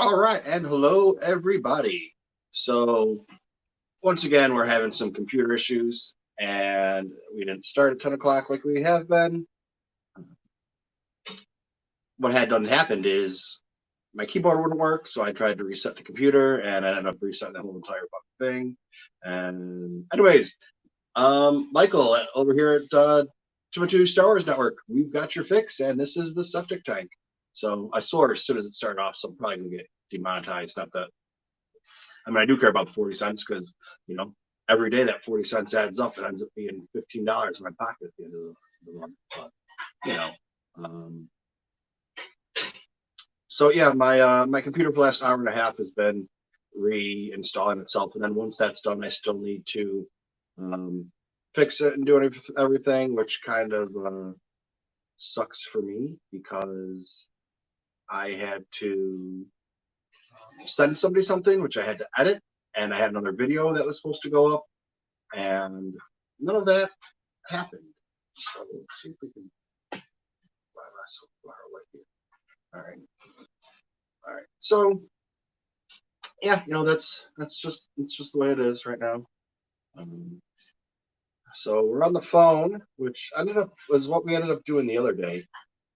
All right, and hello everybody. So once again, we're having some computer issues, and we didn't start at 10 o'clock like we have been. What had done happened is my keyboard wouldn't work, so I tried to reset the computer, and I ended up resetting that whole entire fucking thing. And anyways, Michael over here at TooMedToo Star Wars Network, we've got your fix, and this is the septic tank. So I saw it as soon as it started off, so I'm probably gonna get demonetized. Not that I mean, I do care about the 40 cents because, every day that 40 cents adds up. It ends up being $15 in my pocket at the end of the month. But, you know, um, so yeah, my computer for the last hour and a half has been reinstalling itself. And then once that's done, I still need to fix it and do everything, which kind of sucks for me because I had to send somebody something, which I had to edit, and I had another video that was supposed to go up, and none of that happened. So let's see if we can. Why am I so far away here? All right. So yeah, that's just the way it is right now. So we're on the phone, which was what we ended up doing the other day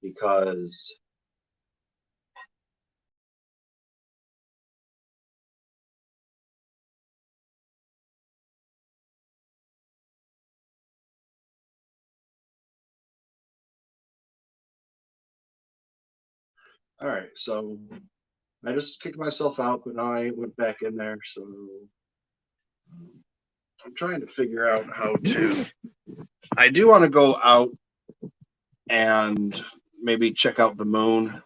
because. All right, so I just kicked myself out, but now I went back in there. So I'm trying to figure out how to. I do want to go out and maybe check out the moon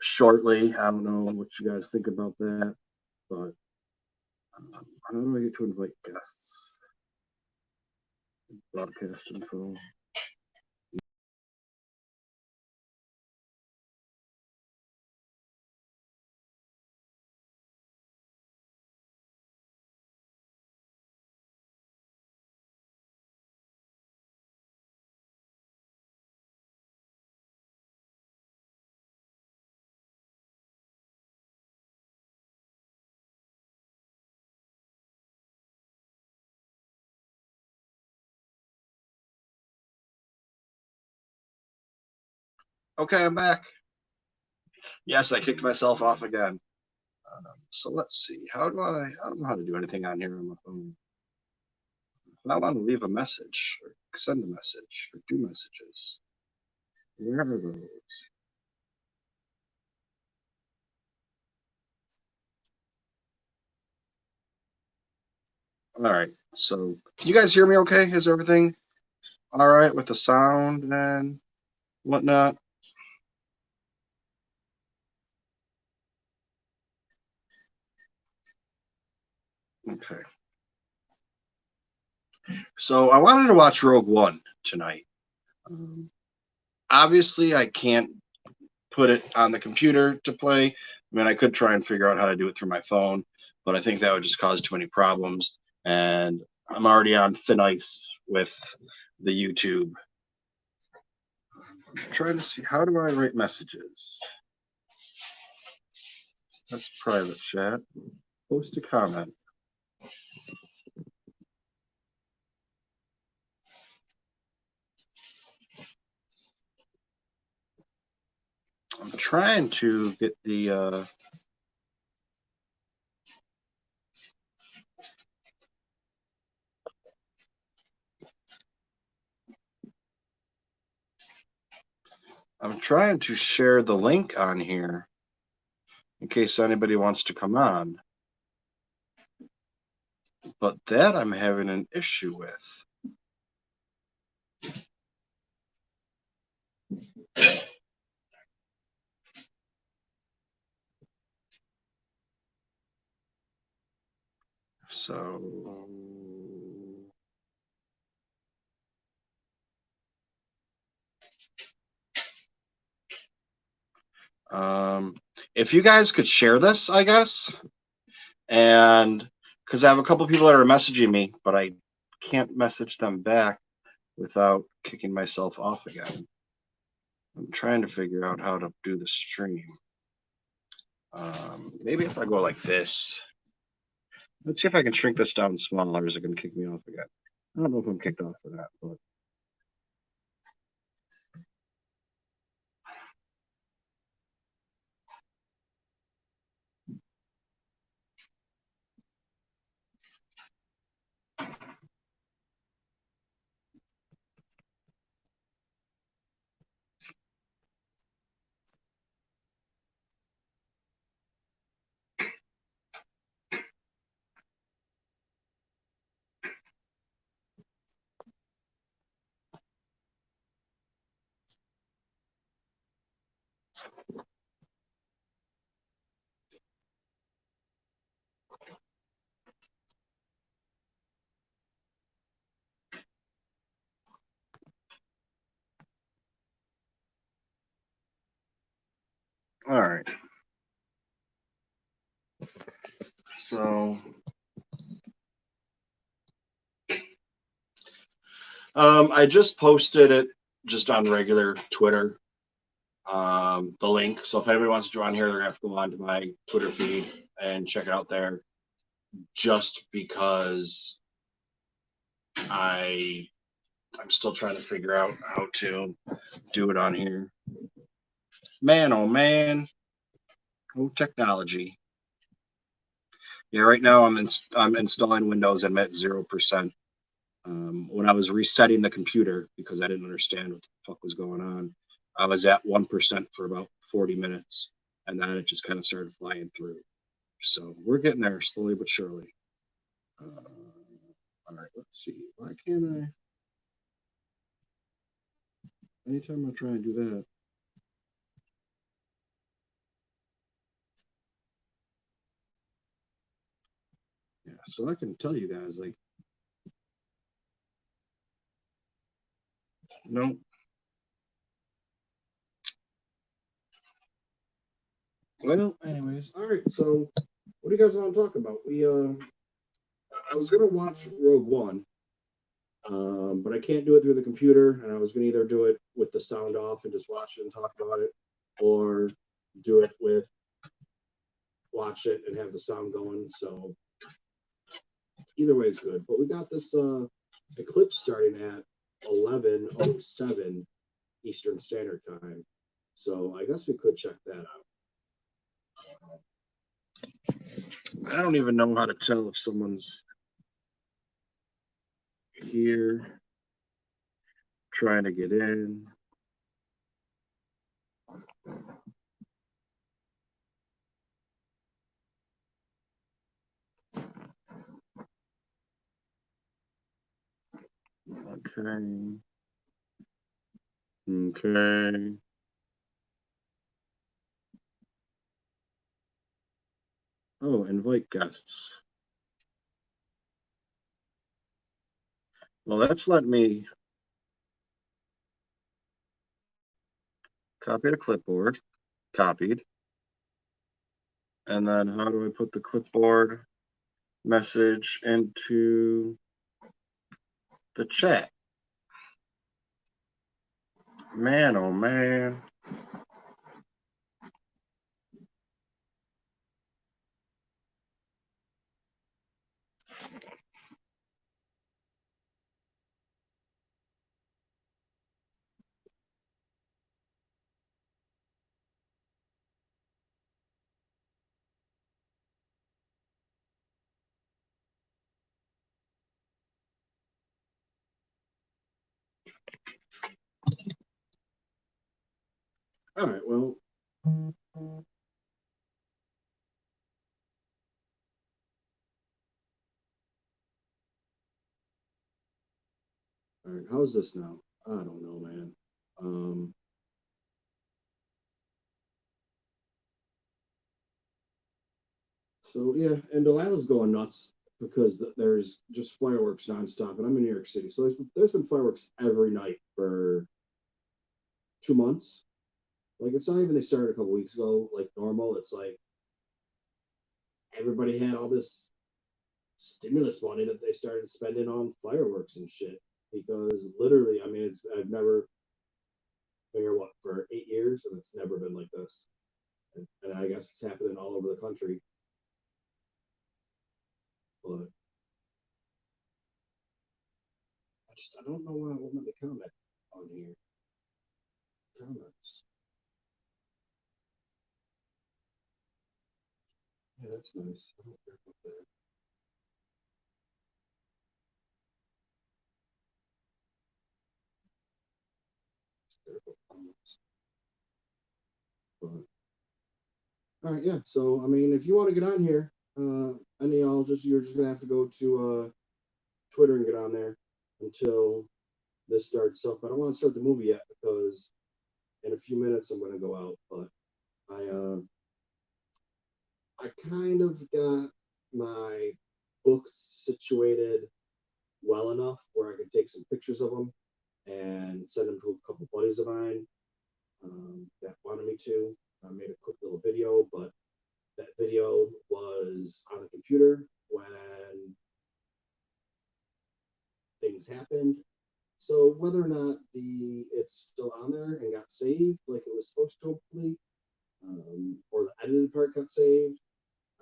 shortly. I don't know what you guys think about that, but how do I get to invite guests? Broadcast info. Okay, I'm back. Yes, I kicked myself off again. So let's see. I don't know how to do anything on here on my phone. If I want to leave a message or send a message or do messages, where are those? All right. So can you guys hear me okay? Is everything all right with the sound and whatnot? Okay. So I wanted to watch Rogue One tonight. Obviously, I can't put it on the computer to play. I mean, I could try and figure out how to do it through my phone, but I think that would just cause too many problems. And I'm already on thin ice with the YouTube. I'm trying to see, how do I write messages? That's private chat. Post a comment. I'm trying to get the I'm trying to share the link on here in case anybody wants to come on. But that I'm having an issue with. So if you guys could share this, I guess, and because I have a couple people that are messaging me, but I can't message them back without kicking myself off again. I'm trying to figure out how to do the stream. Maybe if I go like this. Let's see if I can shrink this down smaller. Is it going to kick me off again? I don't know if I'm kicked off for that, but. All right. So, I just posted it just on regular Twitter, the link. So if anybody wants to join here, they're gonna have to go on to my Twitter feed and check it out there. Just because I'm still trying to figure out how to do it on here. Man, oh man, oh technology. Yeah, right now I'm installing Windows. I'm at 0%. When I was resetting the computer because I didn't understand what the fuck was going on, I was at 1% for about 40 minutes, and then it just kind of started flying through. So we're getting there slowly but surely. All right, let's see. Why can't I? Anytime I try and do that. Yeah, so I can tell you guys, like, no. Well, anyways, all right. So, what do you guys want to talk about? I was gonna watch Rogue One, but I can't do it through the computer, and I was gonna either do it with the sound off and just watch it and talk about it, or do it with watch it and have the sound going. So either way is good. But we got this eclipse starting at 11:07 Eastern Standard Time, so I guess we could check that out. I don't even know how to tell if someone's here trying to get in. Okay. Okay. Oh, invite guests. Well, that's let me copy the clipboard. Copied. And then how do I put the clipboard message into the chat? Man, oh man. All right, well. All right, how's this now? I don't know, man. So yeah, and Delilah's going nuts because there's just fireworks nonstop, and I'm in New York City, so there's been fireworks every night for 2 months. Like it's not even they started a couple weeks ago, like normal. It's like everybody had all this stimulus money that they started spending on fireworks and shit. Because literally, I mean, I've never been here what for 8 years, and it's never been like this. And I guess it's happening all over the country. But I don't know why I won't let me comment on here. Comments. Yeah, that's nice. I don't care about that. But, all right, yeah. So I mean, if you want to get on here, any y'all you're just gonna have to go to Twitter and get on there until this starts up. I don't want to start the movie yet because in a few minutes I'm gonna go out. But I kind of got my books situated well enough where I could take some pictures of them and send them to a couple buddies of mine that wanted me to. I made a quick little video, but that video was on the computer when things happened. So whether or not it's still on there and got saved like it was supposed to, hopefully, or the edited part got saved,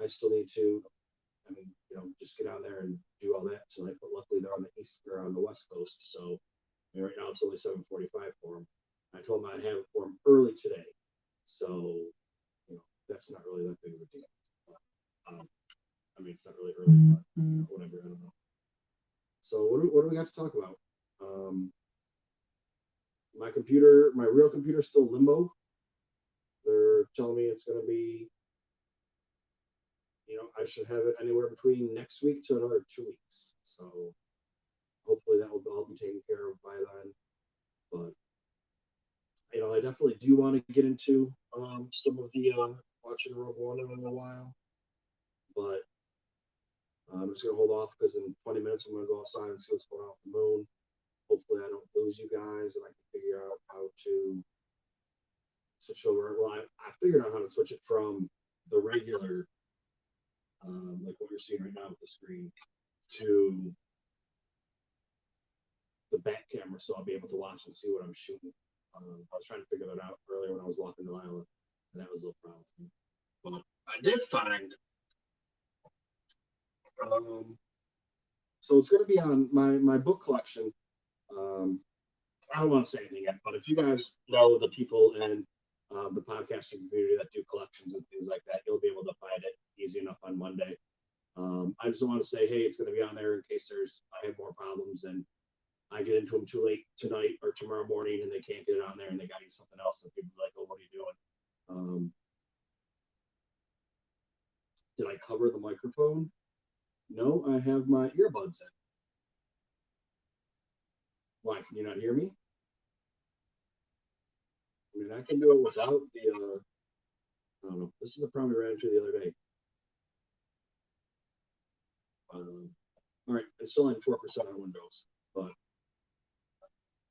I still need to, just get on there and do all that tonight. But luckily they're on the east or on the west coast, so right now it's only 7:45 for them. I told them I'd have it for them early today, so that's not really that big of a deal. It's not really early, but whatever. I don't know. So what do we got to talk about? My computer, my real computer, is still limbo. They're telling me it's going to be, I should have it anywhere between next week to another 2 weeks. So hopefully that will all be taken care of by then. But I definitely do want to get into some of the watching Rogue One in a while, but I'm just gonna hold off because in 20 minutes I'm gonna go outside and see what's going on with the moon. Hopefully I don't lose you guys and I can figure out how to switch over. Well, I figured out how to switch it from the regular, like what you're seeing right now with the screen, to the back camera, so I'll be able to watch and see what I'm shooting. I was trying to figure that out earlier when I was walking the island, and that was a little problem. But I did find. So it's going to be on my book collection. I don't want to say anything yet, but if you guys know the people in the podcasting community that do collections and things like that, you'll be able to find it easy enough on Monday. I just want to say, hey, it's going to be on there in case I have more problems and I get into them too late tonight or tomorrow morning and they can't get it on there and they got to use something else. And people are like, oh, what are you doing? Did I cover the microphone? No, I have my earbuds in. Why, can you not hear me? I mean, I can do it without the, I don't know. This is the problem we ran into the other day. All right, it's still on 4% on Windows, but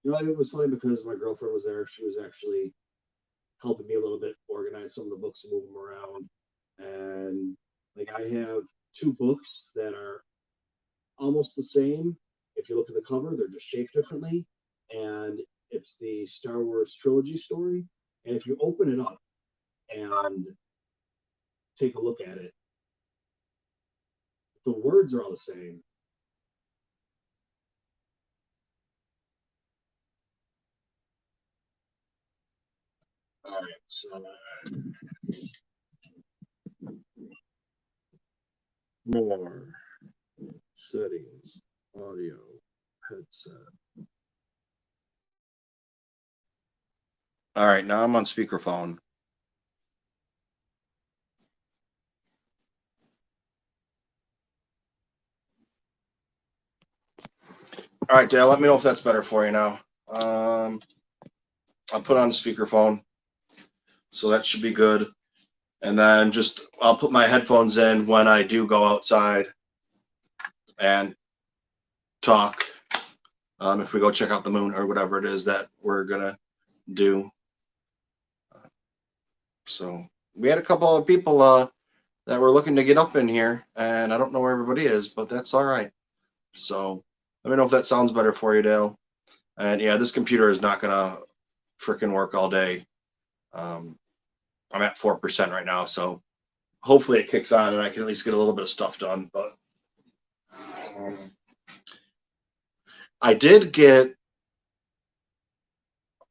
it was funny because my girlfriend was there. She was actually helping me a little bit organize some of the books and move them around. And like I have 2 books that are almost the same. If you look at the cover, they're just shaped differently. And it's the Star Wars trilogy story. And if you open it up and take a look at it, the words are all the same. All right, so more settings, audio, headset. All right, now I'm on speakerphone. All right, Dale, let me know if that's better for you now. I'll put on speakerphone, so that should be good. And then I'll put my headphones in when I do go outside and talk. If we go check out the moon or whatever it is that we're gonna do. So we had a couple of people that were looking to get up in here, and I don't know where everybody is, but that's all right. So let me know if that sounds better for you, Dale. And yeah, this computer is not gonna freaking work all day. I'm at 4% right now, so hopefully it kicks on and I can at least get a little bit of stuff done. But I did get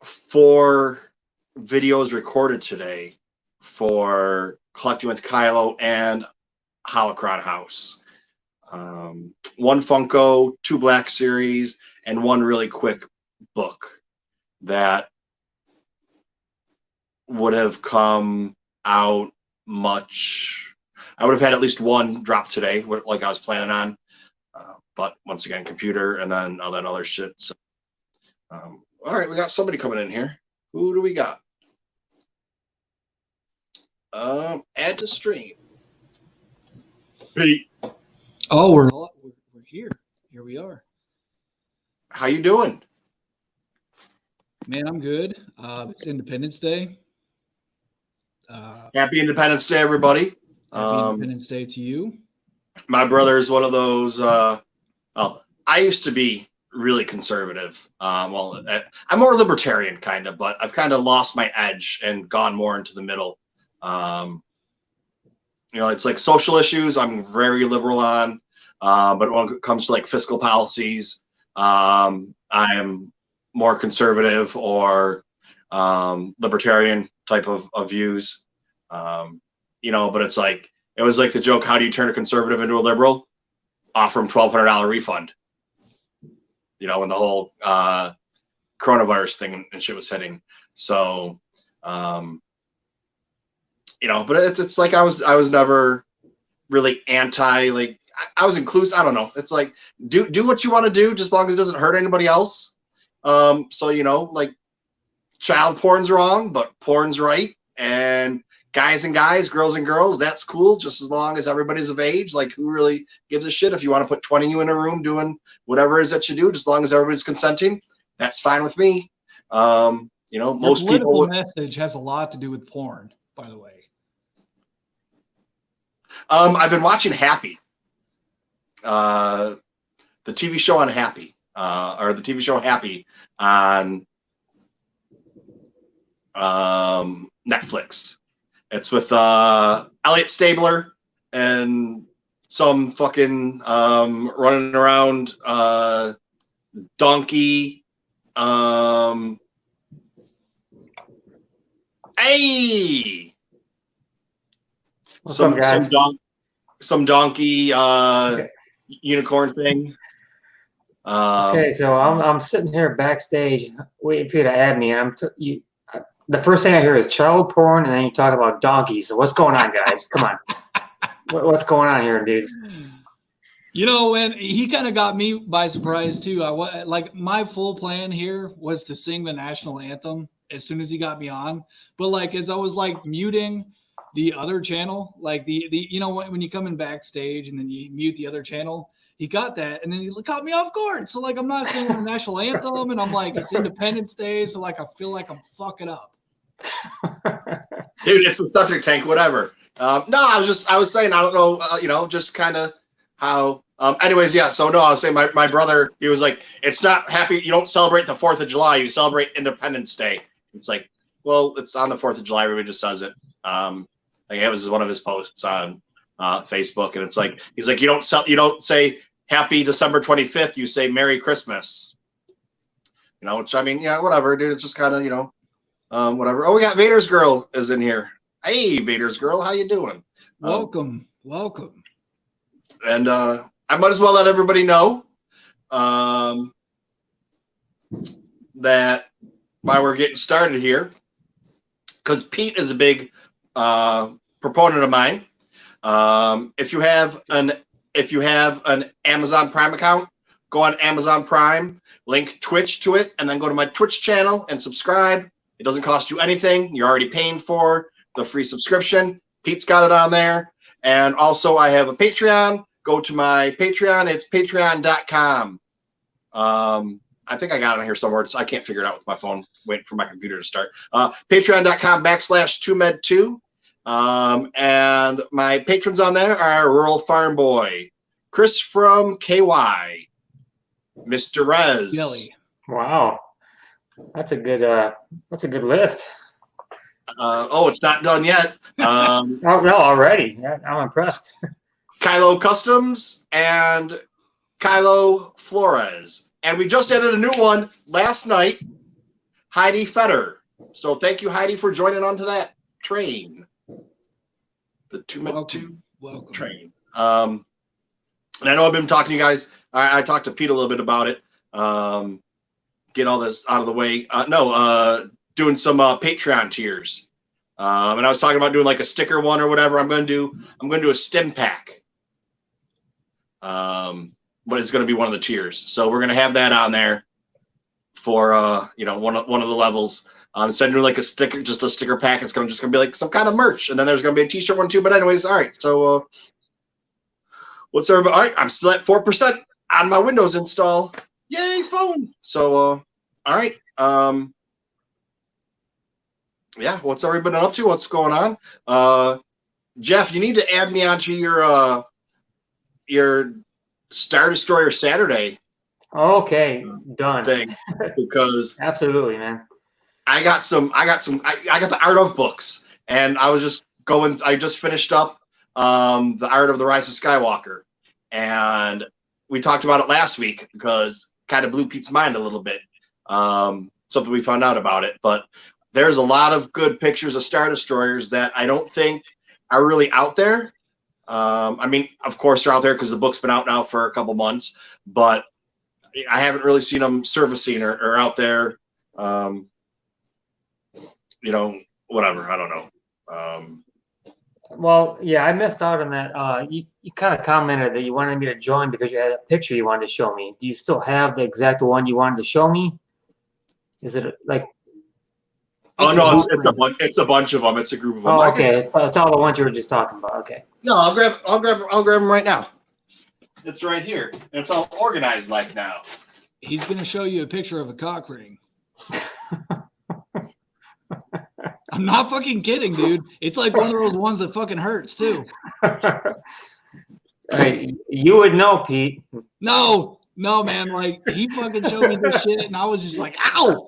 4 videos recorded today for Collecting with Kylo and Holocron House. 1 Funko, 2 Black Series, and 1 really quick book that would have come out much. I would have had at least 1 drop today, like I was planning on. But once again, computer and then all that other shit. So, all right, we got somebody coming in here. Who do we got? Add to stream. Pete. Oh, we're here. Here we are. How you doing? Man, I'm good. It's Independence Day. Happy Independence Day, everybody. Happy Independence Day to you. My brother is one of those. I used to be really conservative. Well, I'm more libertarian, kind of, but I've kind of lost my edge and gone more into the middle. It's like social issues I'm very liberal on, but when it comes to like fiscal policies, I am more conservative or libertarian type of views. But it's like, it was like the joke, how do you turn a conservative into a liberal? Offer them $1,200 refund. When the whole coronavirus thing and shit was hitting. So, but it's like I was never really anti, like I was inclusive. I don't know. It's like, do what you want to do, just as long as it doesn't hurt anybody else. Like child porn's wrong, but porn's right. And guys and guys, girls and girls, that's cool, just as long as everybody's of age. Like, who really gives a shit if you want to put 20 of you in a room doing whatever it is that you do, just as long as everybody's consenting, that's fine with me. Most political people. Message has a lot to do with porn, by the way. I've been watching Happy, the TV show on Happy, or the TV show Happy on Netflix. It's with Elliot Stabler and some fucking running around donkey. Hey, What's up, guys? Some donkey Okay. unicorn thing. Okay, so I'm sitting here backstage waiting for you to add me, and the first thing I hear is child porn, and then you talk about donkeys. So what's going on, guys? Come on, what's going on here, dude? And he kind of got me by surprise too. Like my full plan here was to sing the national anthem as soon as he got me on, but like as I was like muting the other channel, like the when you come in backstage and then you mute the other channel, he got that and then he caught me off guard. So like I'm not singing the national anthem, and I'm like, it's Independence Day, so like I feel like I'm fucking up. Dude, it's the septic tank, whatever. No, I was saying, I don't know, just kind of how, anyways, yeah. So no, I was saying my brother, he was like, it's not happy. You don't celebrate the 4th of July. You celebrate Independence Day. It's like, well, it's on the 4th of July. Everybody just says it. Like it was one of his posts on Facebook. And it's like, he's like, you don't say happy December 25th. You say Merry Christmas, which I mean, yeah, whatever, dude. It's just kind of, whatever. Oh, we got Vader's girl is in here. Hey, Vader's girl, how you doing? Welcome. And I might as well let everybody know that while we're getting started here, because Pete is a big proponent of mine. If you have an Amazon Prime account, go on Amazon Prime, link Twitch to it, and then go to my Twitch channel and subscribe. It doesn't cost you anything. You're already paying for the free subscription. Pete's got it on there. And also I have a Patreon. Go to my Patreon. It's patreon.com. I think I got it on here somewhere. I can't figure it out with my phone. Waiting for my computer to start. Patreon.com/TooMedToo. And my patrons on there are Rural Farm Boy, Chris from KY, Mr. Rez. Jelly. Wow, that's a good list. Oh, it's not done yet. Oh no, already. Yeah, I'm impressed. Kylo Customs and Kylo Flores. And we just added a new one last night, Heidi Fetter. So thank you, Heidi, for joining onto that train. The TooMedToo train. And I know I've been talking to you guys. I talked to Pete a little bit about it. Get all this out of the way. Doing some Patreon tiers. And I was talking about doing like a sticker one or whatever. I'm going to do a stim pack. But it's going to be one of the tiers. So we're going to have that on there for one of the levels. Instead of doing like a sticker pack, it's just going to be like some kind of merch, and then there's going to be a t-shirt one too. But anyways, all right. So what's everybody? All right, I'm still at 4% on my Windows install. Yay, phone. So all right. Yeah, what's everybody up to? What's going on? Jeff, you need to add me onto your Star Destroyer Saturday. Okay, done. Thing, because absolutely, man. I got the Art of books, and I just finished up the Art of the Rise of Skywalker, and we talked about it last week because kind of blew Pete's mind a little bit. Something we found out about it, but there's a lot of good pictures of Star Destroyers that I don't think are really out there. I mean, of course they're out there because the book's been out now for a couple months, but I haven't really seen them surfacing or out there. Whatever. I don't know. Well, yeah, I missed out on that. You kind of commented that you wanted me to join because you had a picture you wanted to show me. Do you still have the exact one you wanted to show me? Is it like? Oh no, it's a bunch of them. It's a group of them. Oh, okay. It's all the ones you were just talking about. Okay. No, I'll grab them right now. It's right here. It's all organized like now. He's gonna show you a picture of a cock ring. I'm not fucking kidding, dude. It's like one of those ones that fucking hurts too. Hey, you would know, Pete. No, man. Like he fucking showed me this shit, and I was just like, "Ow!"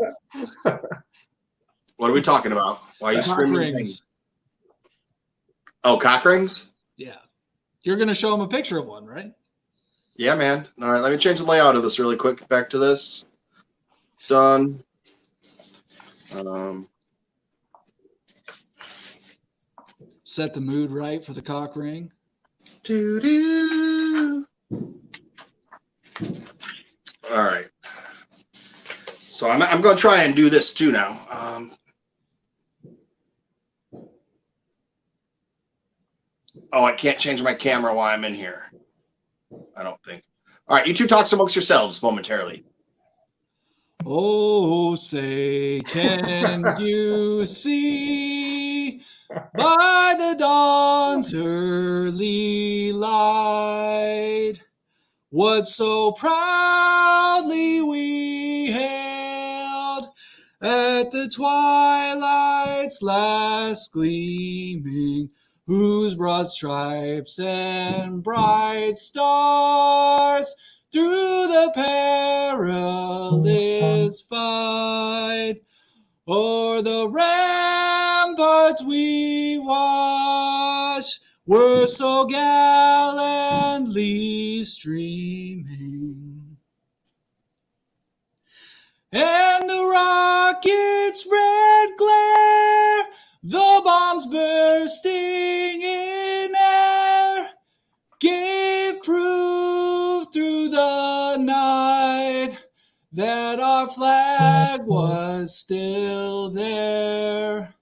What are we talking about? Why are you screaming? Oh, cock rings? Yeah. You're gonna show him a picture of one, right? Yeah, man. All right, let me change the layout of this really quick. Back to this. Done. Set the mood right for the cock ring. Doo-doo. All right. So I'm going to try and do this too now. I can't change my camera while I'm in here. I don't think. All right, you two talk amongst yourselves momentarily. Oh, say, can you see by the dawn's early light what so proudly we hailed at the twilight's last gleaming, whose broad stripes and bright stars through the perilous fight o'er the ramparts we watched were so gallantly streaming, and the rocket's red glare, the bombs bursting in air, gave proof through the night that our flag was still there.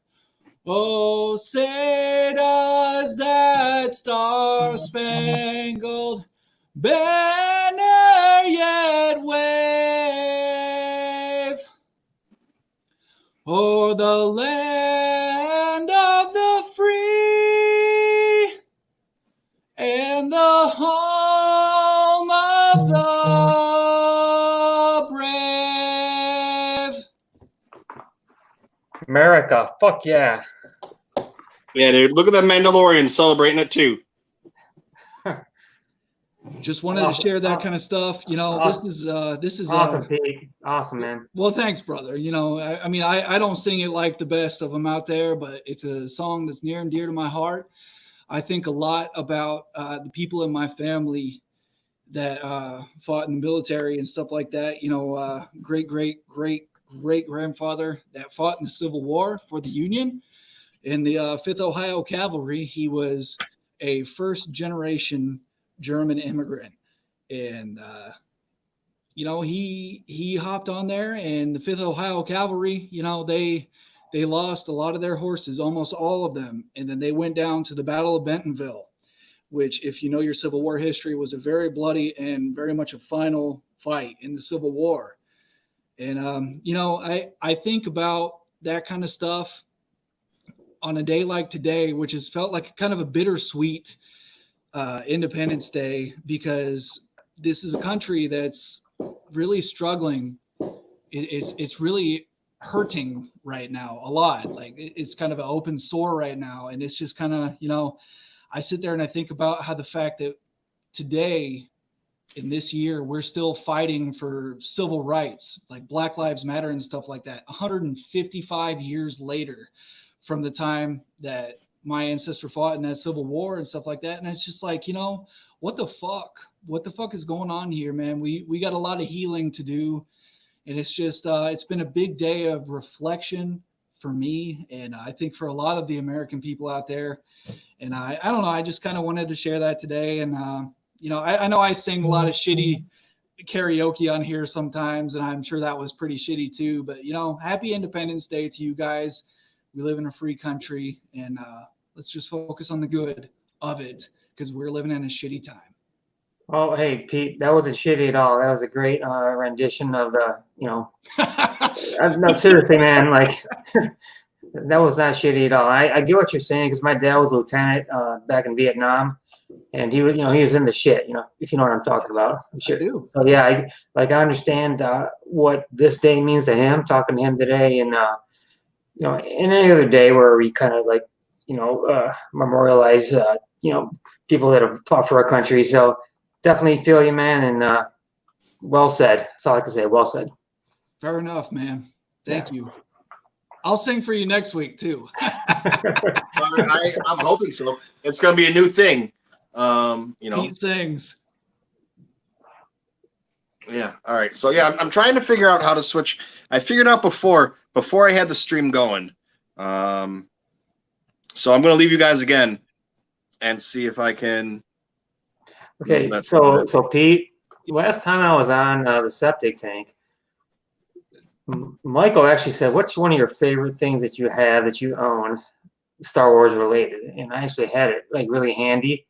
Oh, say does that star-spangled banner yet wave o'er the land of the free and the home of the brave? America, fuck yeah. Yeah, dude. Look at that Mandalorian celebrating it too. just wanted to share that kind of stuff. You know, this is awesome, Pete. Awesome, man. Well, thanks, brother. You know, I mean, I don't sing it like the best of them out there, but it's a song that's near and dear to my heart. I think a lot about the people in my family that fought in the military and stuff like that. You know, great grandfather that fought in the Civil War for the Union in the 5th Ohio Cavalry. He was a first generation German immigrant, and you know, he hopped on there, and the 5th Ohio Cavalry, you know, they lost a lot of their horses, almost all of them, and then they went down to the Battle of Bentonville, which, if you know your Civil War history, was a very bloody and very much a final fight in the Civil War. And you know, I think about that kind of stuff on a day like today, which has felt like kind of a bittersweet Independence Day, because this is a country that's really struggling. It's really hurting right now a lot. Like it's kind of an open sore right now. And it's just kind of, you know, I sit there and I think about how the fact that today in this year, we're still fighting for civil rights, like Black Lives Matter and stuff like that. 155 years later from the time that my ancestor fought in that Civil War and stuff like that. And it's just like, you know, what the fuck is going on here, man? We got a lot of healing to do. And it's just, it's been a big day of reflection for me. And I think for a lot of the American people out there. And I don't know, I just kind of wanted to share that today. And, you know, I know I sing a lot of shitty karaoke on here sometimes, and I'm sure that was pretty shitty too. But, you know, happy Independence Day to you guys. We live in a free country, and let's just focus on the good of it, because we're living in a shitty time. Oh, hey, Pete, that wasn't shitty at all. That was a great rendition of the, you know, no, seriously, man, like, that was not shitty at all. I get what you're saying, because my dad was a lieutenant back in Vietnam. And he was, you know, he was in the shit, you know, if you know what I'm talking about. I'm sure. I do. So yeah, I understand what this day means to him. Talking to him today, and you know, and any other day where we kind of like, you know, memorialize, you know, people that have fought for our country. So definitely feel you, man, and well said. That's all I can say. Well said. Fair enough, man. Thank you. I'll sing for you next week too. I'm hoping so. It's going to be a new thing. You know, Pete sings. Yeah. All right. So yeah, I'm trying to figure out how to switch. I figured out before I had the stream going. So I'm going to leave you guys again and see if I can. Okay. So Pete, last time I was on the septic tank, Michael actually said, "What's one of your favorite things that you have that you own, Star Wars related?" And I actually had it like really handy.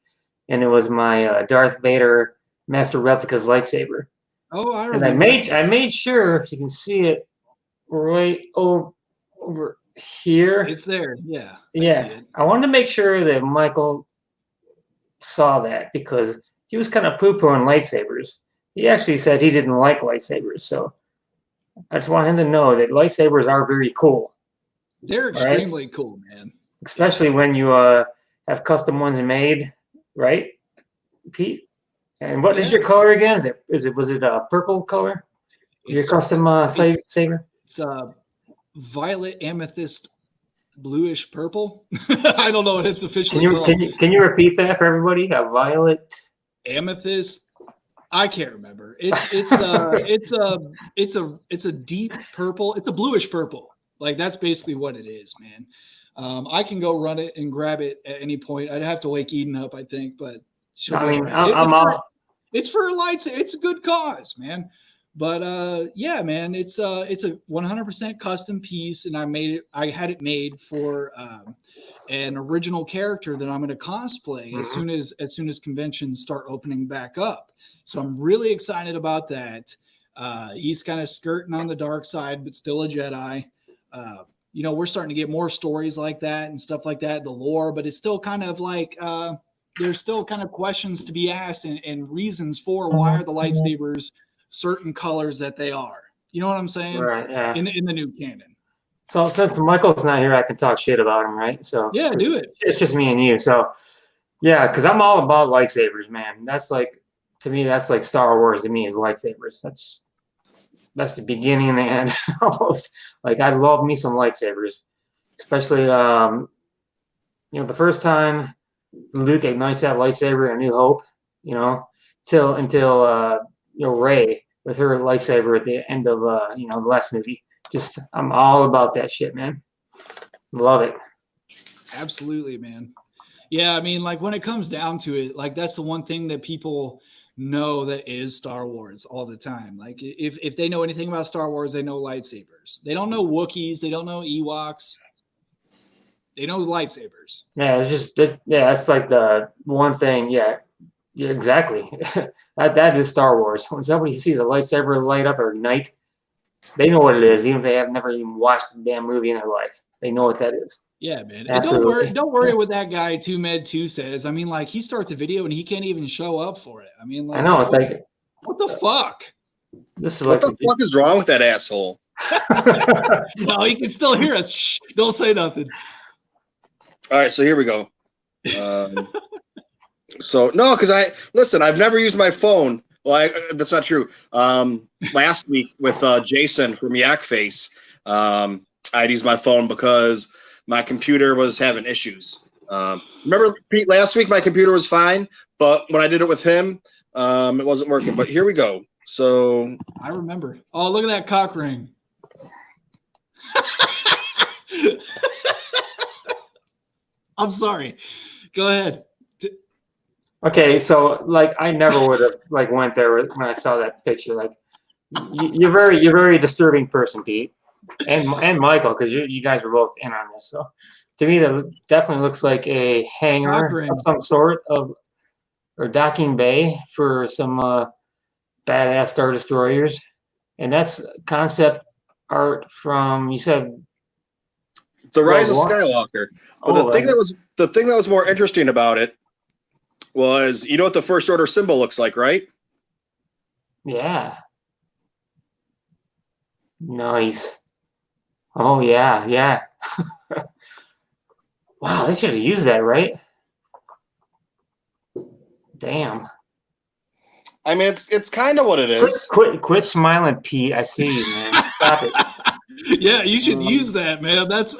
And it was my Darth Vader Master Replicas lightsaber. Oh, I remember. And I made sure, if you can see it, right over here. It's there, yeah. Yeah, I wanted to make sure that Michael saw that, because he was kind of poo-pooing lightsabers. He actually said he didn't like lightsabers, so I just want him to know that lightsabers are very cool. They're extremely cool, man. Especially when you have custom ones made. Right, Pete? And what is your color again? Was it a purple color? Your custom saber? It's violet amethyst bluish purple. I don't know what it's officially called. Can you repeat that for everybody? A violet amethyst. I can't remember. It's a deep purple. It's a bluish purple. Like that's basically what it is, man. I can go run it and grab it at any point. I'd have to wake Eden up, I think, but I mean, it's for lights. It's a good cause, man. But yeah, man, it's a 100% custom piece, and I had it made for an original character that I'm going to cosplay as soon as conventions start opening back up. So I'm really excited about that. He's kind of skirting on the dark side, but still a Jedi. You know, we're starting to get more stories like that and stuff like that, the lore, but it's still kind of like there's still kind of questions to be asked and reasons for why are the lightsabers certain colors that they are. You know what I'm saying? Right. Yeah. In the new canon. So since Michael's not here, I can talk shit about him, right? So yeah, do it. It's just me and you. So yeah, because I'm all about lightsabers, man. That's like to me, that's like Star Wars to me is lightsabers. That's the beginning and the end almost. Like I love me some lightsabers, especially the first time Luke ignites that lightsaber in A New Hope, until Rey with her lightsaber at the end of the last movie. Just I'm all about that shit, man. Love it. Absolutely, man. Yeah, I mean, like when it comes down to it, like that's the one thing that people know that is Star Wars all the time. Like if they know anything about Star Wars, they know lightsabers. They don't know Wookiees, they don't know Ewoks. They know lightsabers. Yeah, that's like the one thing. Yeah, exactly. that is Star Wars. When somebody sees a lightsaber light up or ignite, they know what it is, even if they have never even watched the damn movie in their life. They know what that is. Yeah, man. And don't worry what that guy TooMedToo says. I mean, like he starts a video and he can't even show up for it. I mean, like, I know it's like what the fuck? This is what the fuck is wrong with that asshole? No, he can still hear us. Shh, don't say nothing. All right, so here we go. So no, because I've never used my phone. Well, that's not true. Last week with Jason from Yak Face, I'd use my phone because my computer was having issues. Remember, Pete, last week my computer was fine, but when I did it with him, it wasn't working. But here we go. So I remember. Oh, look at that cock ring. I'm sorry. Go ahead. Okay, so like I never would have like went there when I saw that picture. Like you're very disturbing person, Pete, and Michael, because you guys were both in on this. So to me, that definitely looks like a hangar of some sort or docking bay for some badass Star Destroyers, and that's concept art from you said The Rise of Skywalker. But the thing that was more interesting about it was, you know what the First Order symbol looks like, right? Yeah. Nice. Oh yeah. Wow, they should have used that, right? Damn. I mean, it's kind of what it is. Quit smiling, Pete. I see you, man. Stop it. Yeah, you should use that, man. That's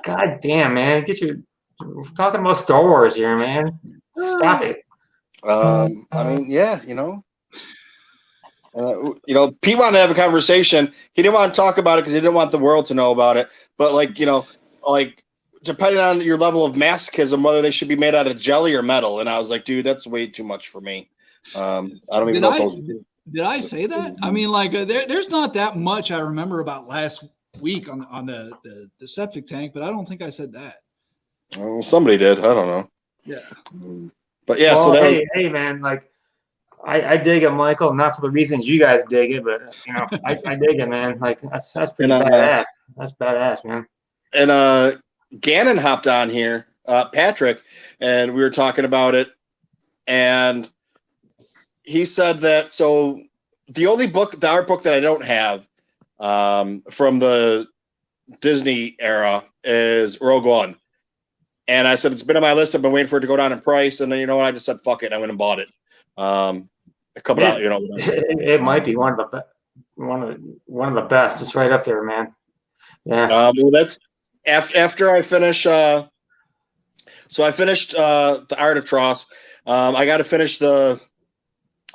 God damn, man. We're talking about Star Wars here, man. Stop it. I mean, yeah, Pete wanted to have a conversation. He didn't want to talk about it because he didn't want the world to know about it. But like depending on your level of masochism, whether they should be made out of jelly or metal. And I was like, dude, that's way too much for me. I don't even know if those. Did I say that? I mean, like there's not that much I remember about last week on the septic tank, but I don't think I said that. Well, somebody did. I don't know. Yeah. But yeah, well, so hey man, like I dig it, Michael, not for the reasons you guys dig it, but I dig it, man. Like that's pretty badass. That's badass, man. And Gannon hopped on here, Patrick, and we were talking about it, and he said that so the only book, the art book that I don't have from the Disney era is Rogue One. And I said, it's been on my list. I've been waiting for it to go down in price. And then, I just said, fuck it. I went and bought it. A couple out, It might be one of the best. It's right up there, man. Yeah. Well, that's after I finish. So I finished the Art of Tross. I got to finish the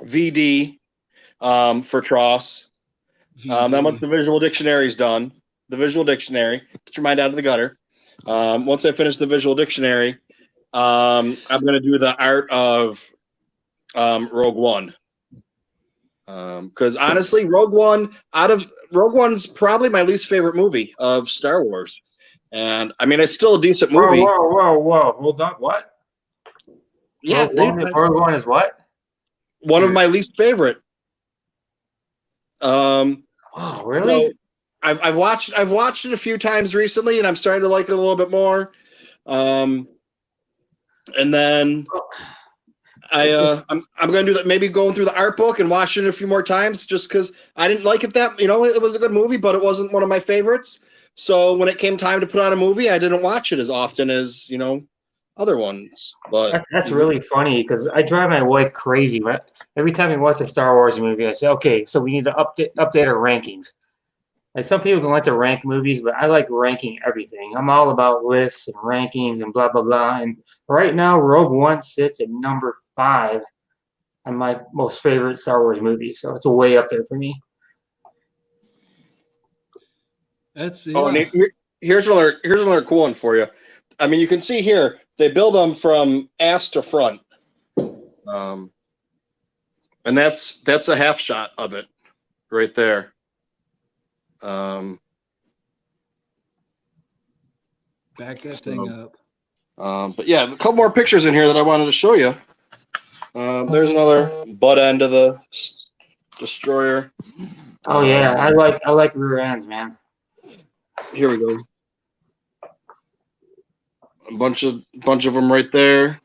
VD for Tross. Then once the visual dictionary is done, the visual dictionary, get your mind out of the gutter. Once I finish the visual dictionary, I'm going to do the art of Rogue One. Because honestly, Rogue One's probably my least favorite movie of Star Wars. And I mean, it's still a decent movie. Whoa. Hold on. What? Yeah. Rogue One is what? One of my least favorite. Oh, really? I've watched it a few times recently, and I'm starting to like it a little bit more. And then I'm going to do that. Maybe going through the art book and watching it a few more times, just because I didn't like it it was a good movie, but it wasn't one of my favorites. So when it came time to put on a movie, I didn't watch it as often as other ones. But That's really funny because I drive my wife crazy. But every time we watch a Star Wars movie, I say, okay, so we need to update our rankings. Like some people don't like to rank movies, but I like ranking everything. I'm all about lists and rankings and blah, blah, blah. And right now, Rogue One sits at number 5 on my most favorite Star Wars movies. So it's way up there for me. That's Oh, and here's another cool one for you. I mean, you can see here they build them from ass to front, and that's a half shot of it right there. Back that thing up. But yeah, a couple more pictures in here that I wanted to show you. There's another butt end of the destroyer. Oh yeah, I like rear ends, man. Here we go. A bunch of them right there,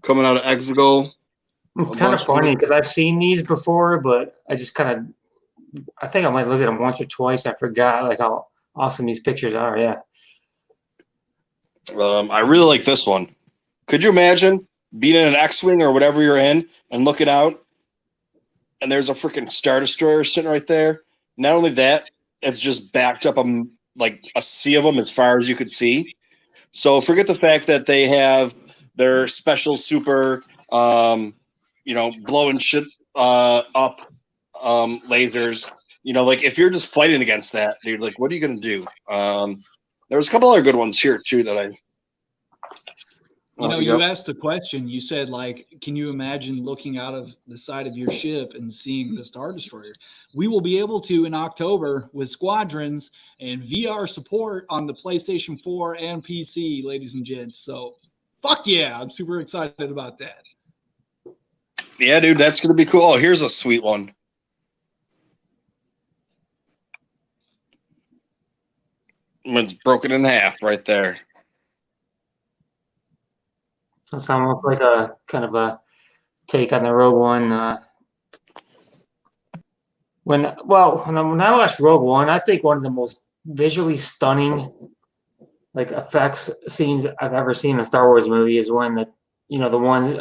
coming out of Exegol. It's kind of funny because I've seen these before, but I just I think I might look at them once or twice. I forgot like how awesome these pictures are. Yeah. I really like this one. Could you imagine being in an X-wing or whatever you're in and looking out, and there's a freaking Star Destroyer sitting right there? Not only that, it's just backed up like a sea of them as far as you could see. So forget the fact that they have their special super, blowing shit up lasers. Like if you're just fighting against that, dude, like what are you gonna do? There was a couple other good ones here too that I. You asked a question. You said, like, can you imagine looking out of the side of your ship and seeing the Star Destroyer? We will be able to in October with Squadrons and VR support on the PlayStation 4 and PC, ladies and gents. So, fuck yeah, I'm super excited about that. Yeah, dude, that's going to be cool. Oh, here's a sweet one. It's broken in half right there. It's almost like a kind of a take on the Rogue One. When I watched Rogue One, I think one of the most visually stunning like effects scenes I've ever seen in a Star Wars movie is when the one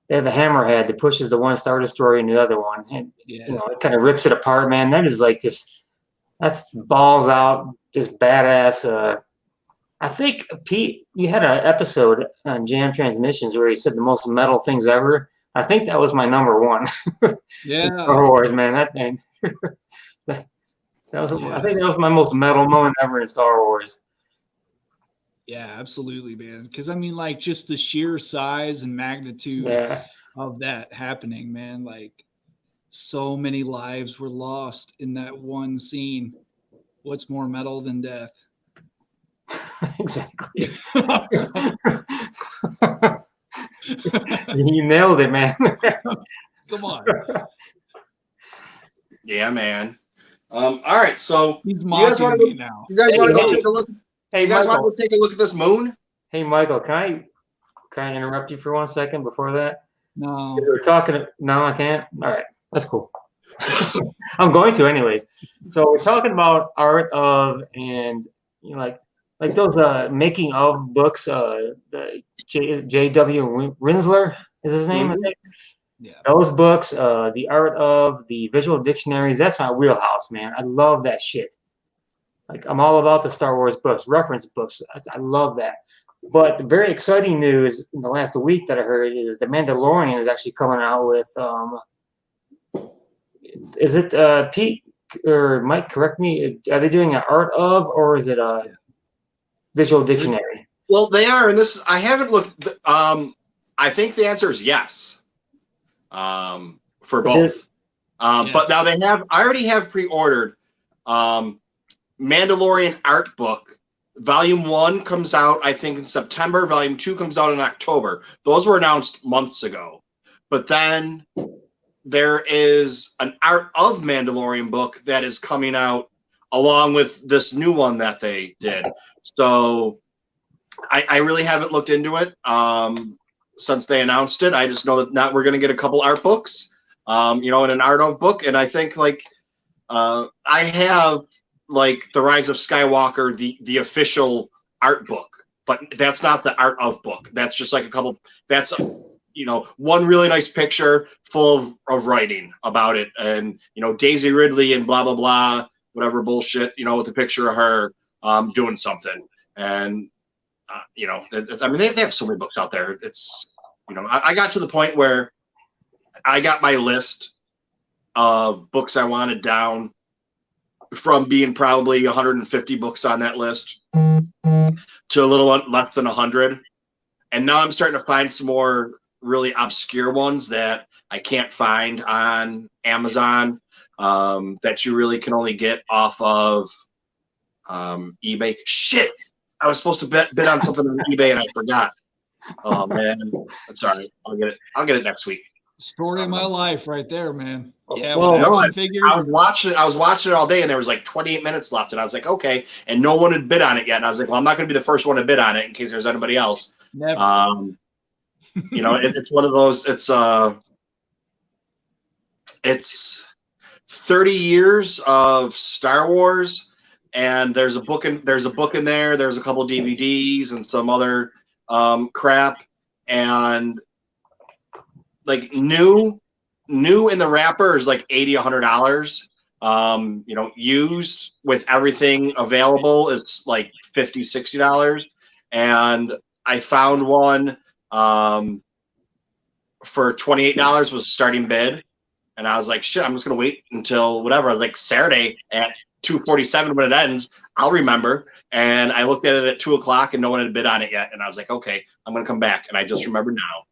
they have the hammerhead that pushes the one Star Destroyer into the other one, and it kind of rips it apart. Man, that is like that's balls out, just badass. I think, Pete, you had an episode on Jam Transmissions where you said the most metal things ever. I think that was my number one. Yeah. Star Wars, man. That thing. I think that was my most metal moment ever in Star Wars. Yeah, absolutely, man. Because, I mean, like, just the sheer size and magnitude of that happening, man. Like, so many lives were lost in that one scene. What's more metal than death? Exactly. You nailed it, man. Come on. Yeah, man. All right, so you guys want to go take a look? Hey, you guys want to take a look at this moon? Hey, Michael, can I interrupt you for 1 second before that? No. We're talking. No, I can't. All right, that's cool. I'm going to anyways. So we're talking about art of and like those making of books. The J.W. Rinsler is his name, I think. Yeah. Those books, the art of, the visual dictionaries. That's my wheelhouse, man. I love that shit. Like I'm all about the Star Wars books, reference books. I love that. But the very exciting news in the last week that I heard is The Mandalorian is actually coming out with. Is it Pete or Mike? Correct me. Are they doing an art of, or is it a visual dictionary? Well, they are, and this I haven't looked. I think the answer is yes. For both. Yes. But now I already have pre-ordered Mandalorian art book. Volume 1 comes out, I think, in September. Volume 2 comes out in October. Those were announced months ago. But then there is an art of Mandalorian book that is coming out along with this new one that they did. So I really haven't looked into it since they announced it. I just know that we're going to get a couple art books, in an art of book. And I think I have the Rise of Skywalker, the official art book. but that's not the art of book. That's just like a couple. That's one really nice picture full of writing about it, and Daisy Ridley and blah blah blah, whatever bullshit, with a picture of her doing something, and I mean they have so many books out there. It's I got to the point where I got my list of books I wanted down from being probably 150 books on that list to a little less than 100. And now I'm starting to find some more really obscure ones that I can't find on Amazon, that you really can only get off of eBay. Shit, I was supposed to bid on something on eBay and I forgot. Oh man, that's all right. I'll get it next week. Story of my life right there, man. Yeah, well, I was watching it all day, and there was like 28 minutes left, and I was like, okay, and no one had bid on it yet, and I was like, well, I'm not going to be the first one to bid on it in case there's anybody else. Never. It's one of those. It's 30 years of Star Wars, and there's a book in there. There's a couple of DVDs and some other crap, and like new in the wrapper is like $80, $100. Used with everything available is like $50, $60. And I found one for $28 was starting bid. And I was like, shit, I'm just gonna wait until whatever. I was like, Saturday at 2:47 when it ends, I'll remember. And I looked at it at 2:00 and no one had bid on it yet. And I was like, okay, I'm gonna come back. And I just remembered now.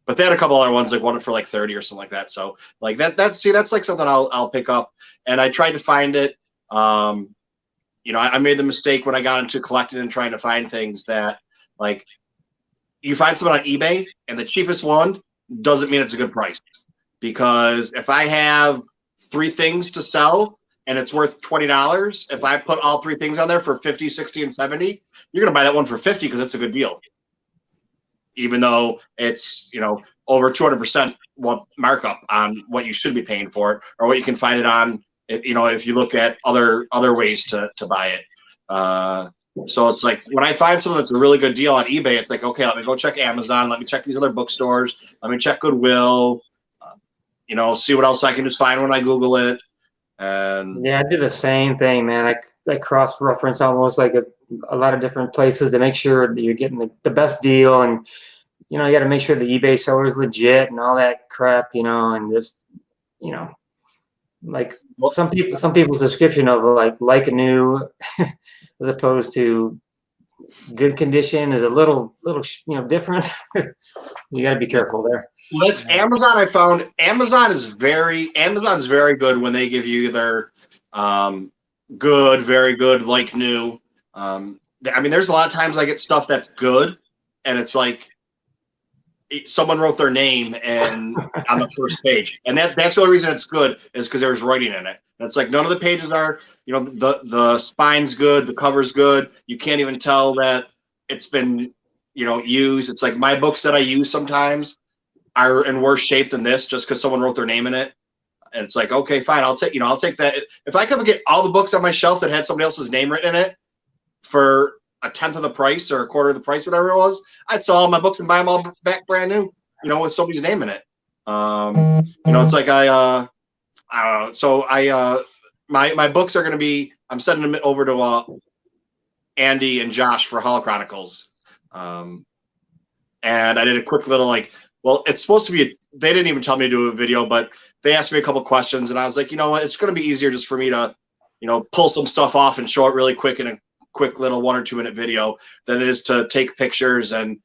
But they had a couple other ones, like one for like 30 or something like that. So like that's like something I'll pick up. And I tried to find it. I made the mistake when I got into collecting and trying to find things that like you find something on eBay and the cheapest one doesn't mean it's a good price. Because if I have 3 things to sell and it's worth $20, if I put all 3 things on there for 50, 60, and 70, you're going to buy that one for 50 because it's a good deal. Even though it's, over 200% markup on what you should be paying for it, or what you can find it on, if you look at other ways to buy it. So it's like when I find something that's a really good deal on eBay, it's like, okay, let me go check Amazon. Let me check these other bookstores. Let me check Goodwill. See what else I can just find when I Google it. And yeah, I do the same thing, man. I cross-reference almost like a lot of different places to make sure that you're getting the best deal, and you got to make sure the eBay seller is legit and all that crap, and just like some people's description of like a new as opposed to good condition is a little different. You got to be careful there. Amazon. I found Amazon's very good when they give you their good, very good, like new. There's a lot of times I get stuff that's good, and it's like someone wrote their name and on the first page, and that's the only reason it's good is because there's writing in it. And it's like none of the pages are, the spine's good, the cover's good. You can't even tell that it's been, used. It's like my books that I use sometimes are in worse shape than this just because someone wrote their name in it. And it's like, okay, fine, I'll take that. If I could get all the books on my shelf that had somebody else's name written in it for a 1/10 of the price or a 1/4 of the price, whatever it was, I'd sell all my books and buy them all back brand new, with somebody's name in it. It's like I don't know. So my books are going to be, I'm sending them over to Andy and Josh for Hall Chronicles. And I did a quick little it's supposed to be, they didn't even tell me to do a video, but they asked me a couple questions and I was like, you know what, it's going to be easier just for me to, pull some stuff off and show it really quick in a quick little 1 or 2 minute video than it is to take pictures and,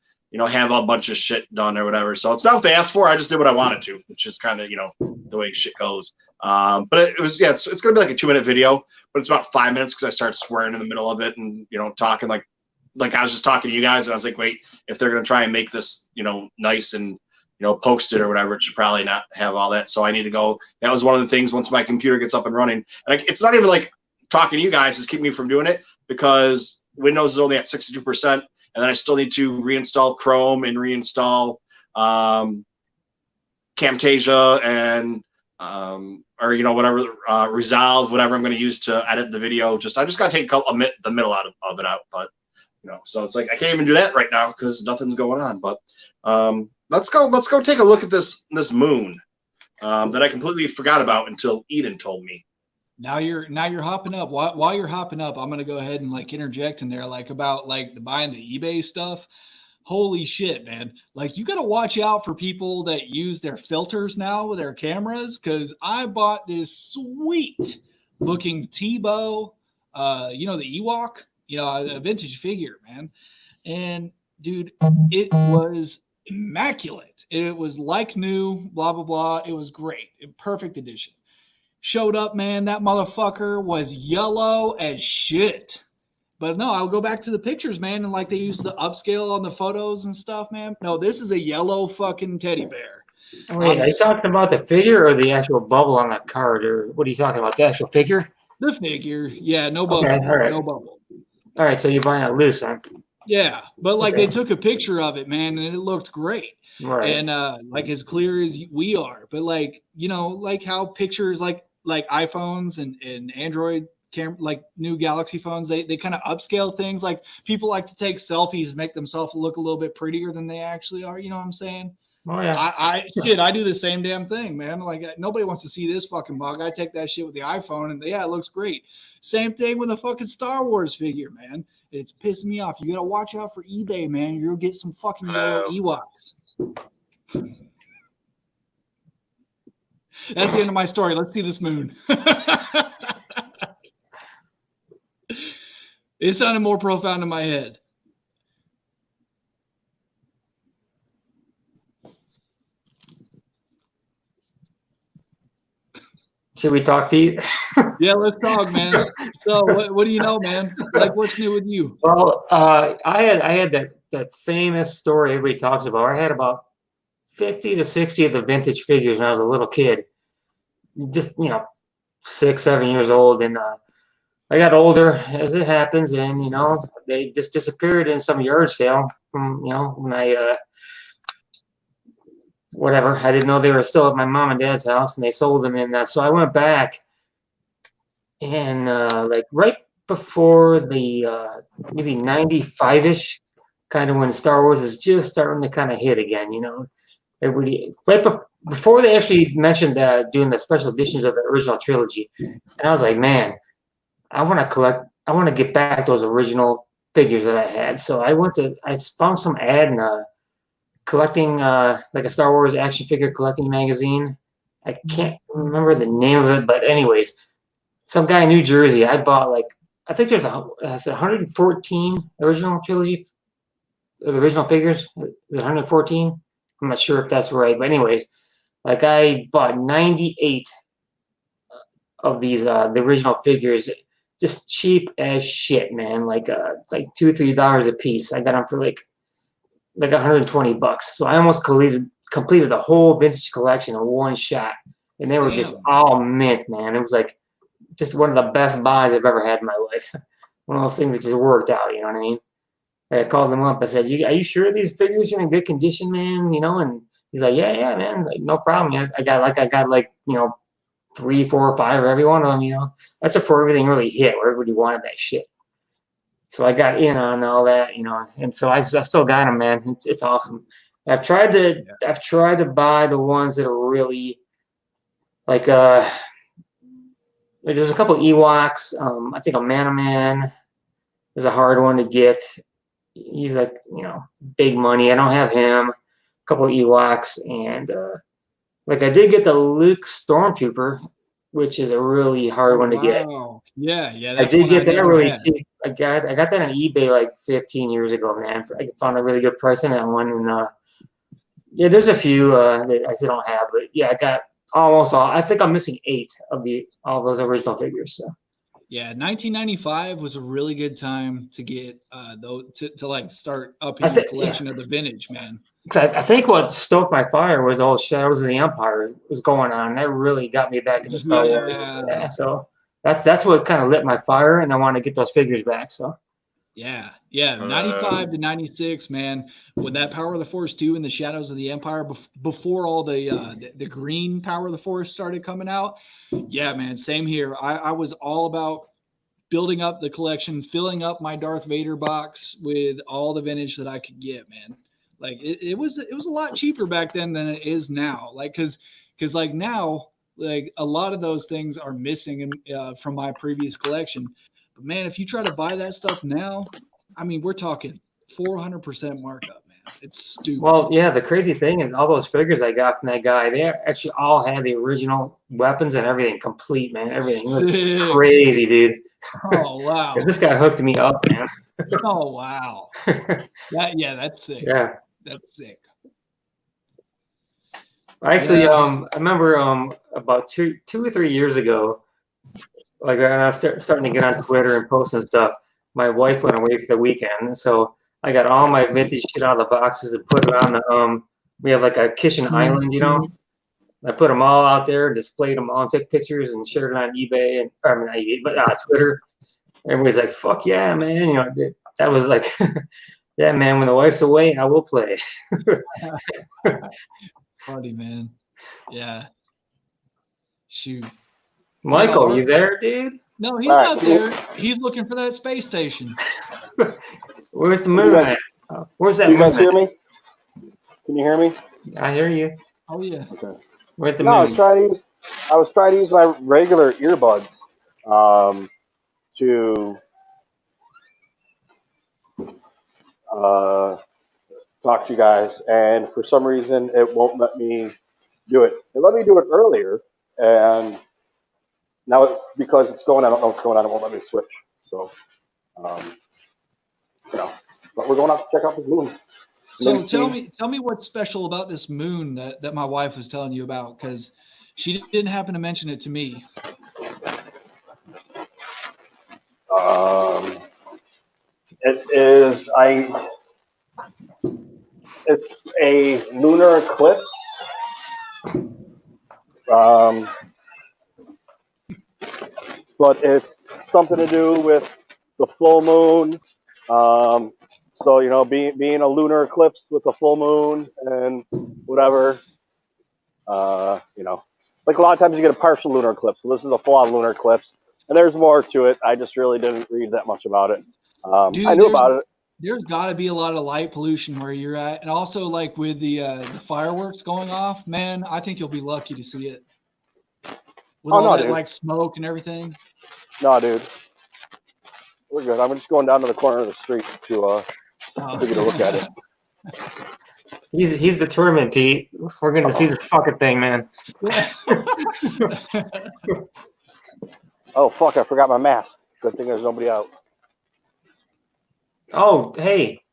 have a bunch of shit done or whatever. So it's not what they asked for. I just did what I wanted to, which is kind of, the way shit goes. But it was, it's going to be like a 2 minute video, but it's about 5 minutes because I start swearing in the middle of it and, talking like I was just talking to you guys and I was like, wait, if they're going to try and make this, nice and, post it or whatever, it should probably not have all that. So I need to go. That was one of the things once my computer gets up and running. And it's not even like talking to you guys is keeping me from doing it because Windows is only at 62%. And then I still need to reinstall Chrome and reinstall Camtasia and whatever, Resolve, whatever I'm going to use to edit the video. I just got to take the middle of it out. But, So it's like I can't even do that right now because nothing's going on. But let's go take a look at this moon that I completely forgot about until Eden told me. Now you're hopping up. While you're hopping up, I'm gonna go ahead and like interject in there, like about like the buying the eBay stuff. Holy shit, man. Like you got to watch out for people that use their filters now with their cameras. Cause I bought this sweet looking Tebow, the Ewok, a vintage figure, man. And dude, it was immaculate. It was like new, blah, blah, blah. It was great. Perfect edition. Showed up, man. That motherfucker was yellow as shit. But no, I'll go back to the pictures, man. And like they use the upscale on the photos and stuff, man. No, this is a yellow fucking teddy bear. Wait, are you talking about the figure or the actual bubble on the card? Or what are you talking about? The actual figure? The figure. Yeah, no bubble. Okay, all right. No bubble. All right, so you're buying it loose, huh? Yeah, but like Okay. they took a picture of it, man, and it looked great. Right. And like as clear as we are. But like, like how pictures like iPhones and Android camera, like new Galaxy phones, they kind of upscale things. Like people like to take selfies, make themselves look a little bit prettier than they actually are. You know what I'm saying? Oh yeah. I do the same damn thing, man. Like nobody wants to see this fucking mug. I take that shit with the iPhone, and yeah, it looks great. Same thing with a fucking Star Wars figure, man. It's pissing me off. You gotta watch out for eBay, man. You'll get some fucking yellow Ewoks. That's the end of my story. Let's see this moon. It sounded more profound in my head. Should we talk, Pete? Yeah, let's talk, man. So, what do you know, man? Like, what's new with you? Well, I had that famous story everybody talks about. I had about 50 to 60 of the vintage figures when I was a little kid. Just 6, 7 years old, and I got older as it happens, and they just disappeared in some yard sale from when I whatever. I didn't know they were still at my mom and dad's house, and they sold them. And so I went back, and like right before the maybe 95-ish, kind of when Star Wars is just starting to kind of hit again. Everybody before they actually mentioned doing the special editions of the original trilogy, and I was like, man, I want to collect. I want to get back those original figures that I had. So I found some ad in collecting like a Star Wars action figure collecting magazine. I can't remember the name of it, but anyways, some guy in New Jersey. I bought I think there's 114 original trilogy, the original figures. There's 114. I'm not sure if that's right, but anyways, like I bought 98 of these the original figures, just cheap as shit, man. Like $2-3 a piece. I got them for like $120. So I almost completed the whole vintage collection in one shot, and they were just all mint, man. It was like just one of the best buys I've ever had in my life. One of those things that just worked out. You know what I mean? I called them up. I said, "Are you sure these figures are in good condition, man?" And he's like, "Yeah, man, like, no problem. I got 3, 4, or 5 of every one of them. That's before everything really hit, where everybody wanted that shit." So I got in on all that, and so I still got them, man. It's awesome. I've tried to buy the ones that are really like there's a couple Ewoks. I think a Man is a hard one to get. He's like, big money. I don't have him. A couple Ewoks, and I did get the Luke Stormtrooper, which is a really hard one to get. Yeah. I did get that really cheap. I got that on eBay like 15 years ago, man. I found a really good price on that one, and there's a few that I still don't have, but yeah, I got almost all. I think I'm missing 8 of all those original figures. So. Yeah, 1995 was a really good time to get to start upping your collection of the vintage, man. I think what stoked my fire was all Shadows of the Empire was going on. That really got me back into Star Wars. Yeah, so that's what kind of lit my fire, and I want to get those figures back. So. Yeah, 95 to 96, man. When that Power of the Force 2 and the Shadows of the Empire, before all the green Power of the Force started coming out, yeah, man, same here. I was all about building up the collection, filling up my Darth Vader box with all the vintage that I could get, man. Like it was a lot cheaper back then than it is now. Like because like now, like a lot of those things are missing from my previous collection. But man, if you try to buy that stuff now, I mean, we're talking 400% markup, man. It's stupid. Well, yeah, the crazy thing and all those figures I got from that guy, they actually all had the original weapons and everything complete, man. Everything was crazy, dude. Oh wow. This guy hooked me up, man. Oh wow. That's sick. Yeah. That's sick. Actually, I remember about two or 3 years ago, like when I was starting to get on Twitter and posting stuff, my wife went away for the weekend, so I got all my vintage shit out of the boxes and put it on the we have like a kitchen island, you know. I put them all out there, displayed them all, and took pictures and shared it on eBay and not eBay, but Twitter. Everybody's like, "Fuck yeah, man!" You know, that was like, yeah, man. When the wife's away, I will play. Funny, man. Yeah. Shoot. Michael, you there, dude? No, he's not there. He's looking for that space station. Where's the moon at? Where's that moon? You guys hear me? Can you hear me? I hear you. Oh yeah. Okay. Where's the moon? I was trying to use my regular earbuds to talk to you guys, and for some reason it won't let me do it. It let me do it earlier, and now it's because it's going. I don't know what's going on. It won't let me switch. So, but we're going out to check out this moon. So tell me what's special about this moon that my wife was telling you about, because she didn't happen to mention it to me. It's a lunar eclipse. But it's something to do with the full moon. So, you know, being a lunar eclipse with a full moon and whatever, you know, like a lot of times you get a partial lunar eclipse. So this is a full-on lunar eclipse. And there's more to it. I just really didn't read that much about it. Dude, I knew about it. There's got to be a lot of light pollution where you're at. And also, like, with the fireworks going off, man, I think you'll be lucky to see it. With all that, like, smoke and everything. No, dude. We're good. I'm just going down to the corner of the street to get a look at it. He's determined, Pete. We're going to see this fucking thing, man. Oh, fuck. I forgot my mask. Good thing there's nobody out. Oh, hey.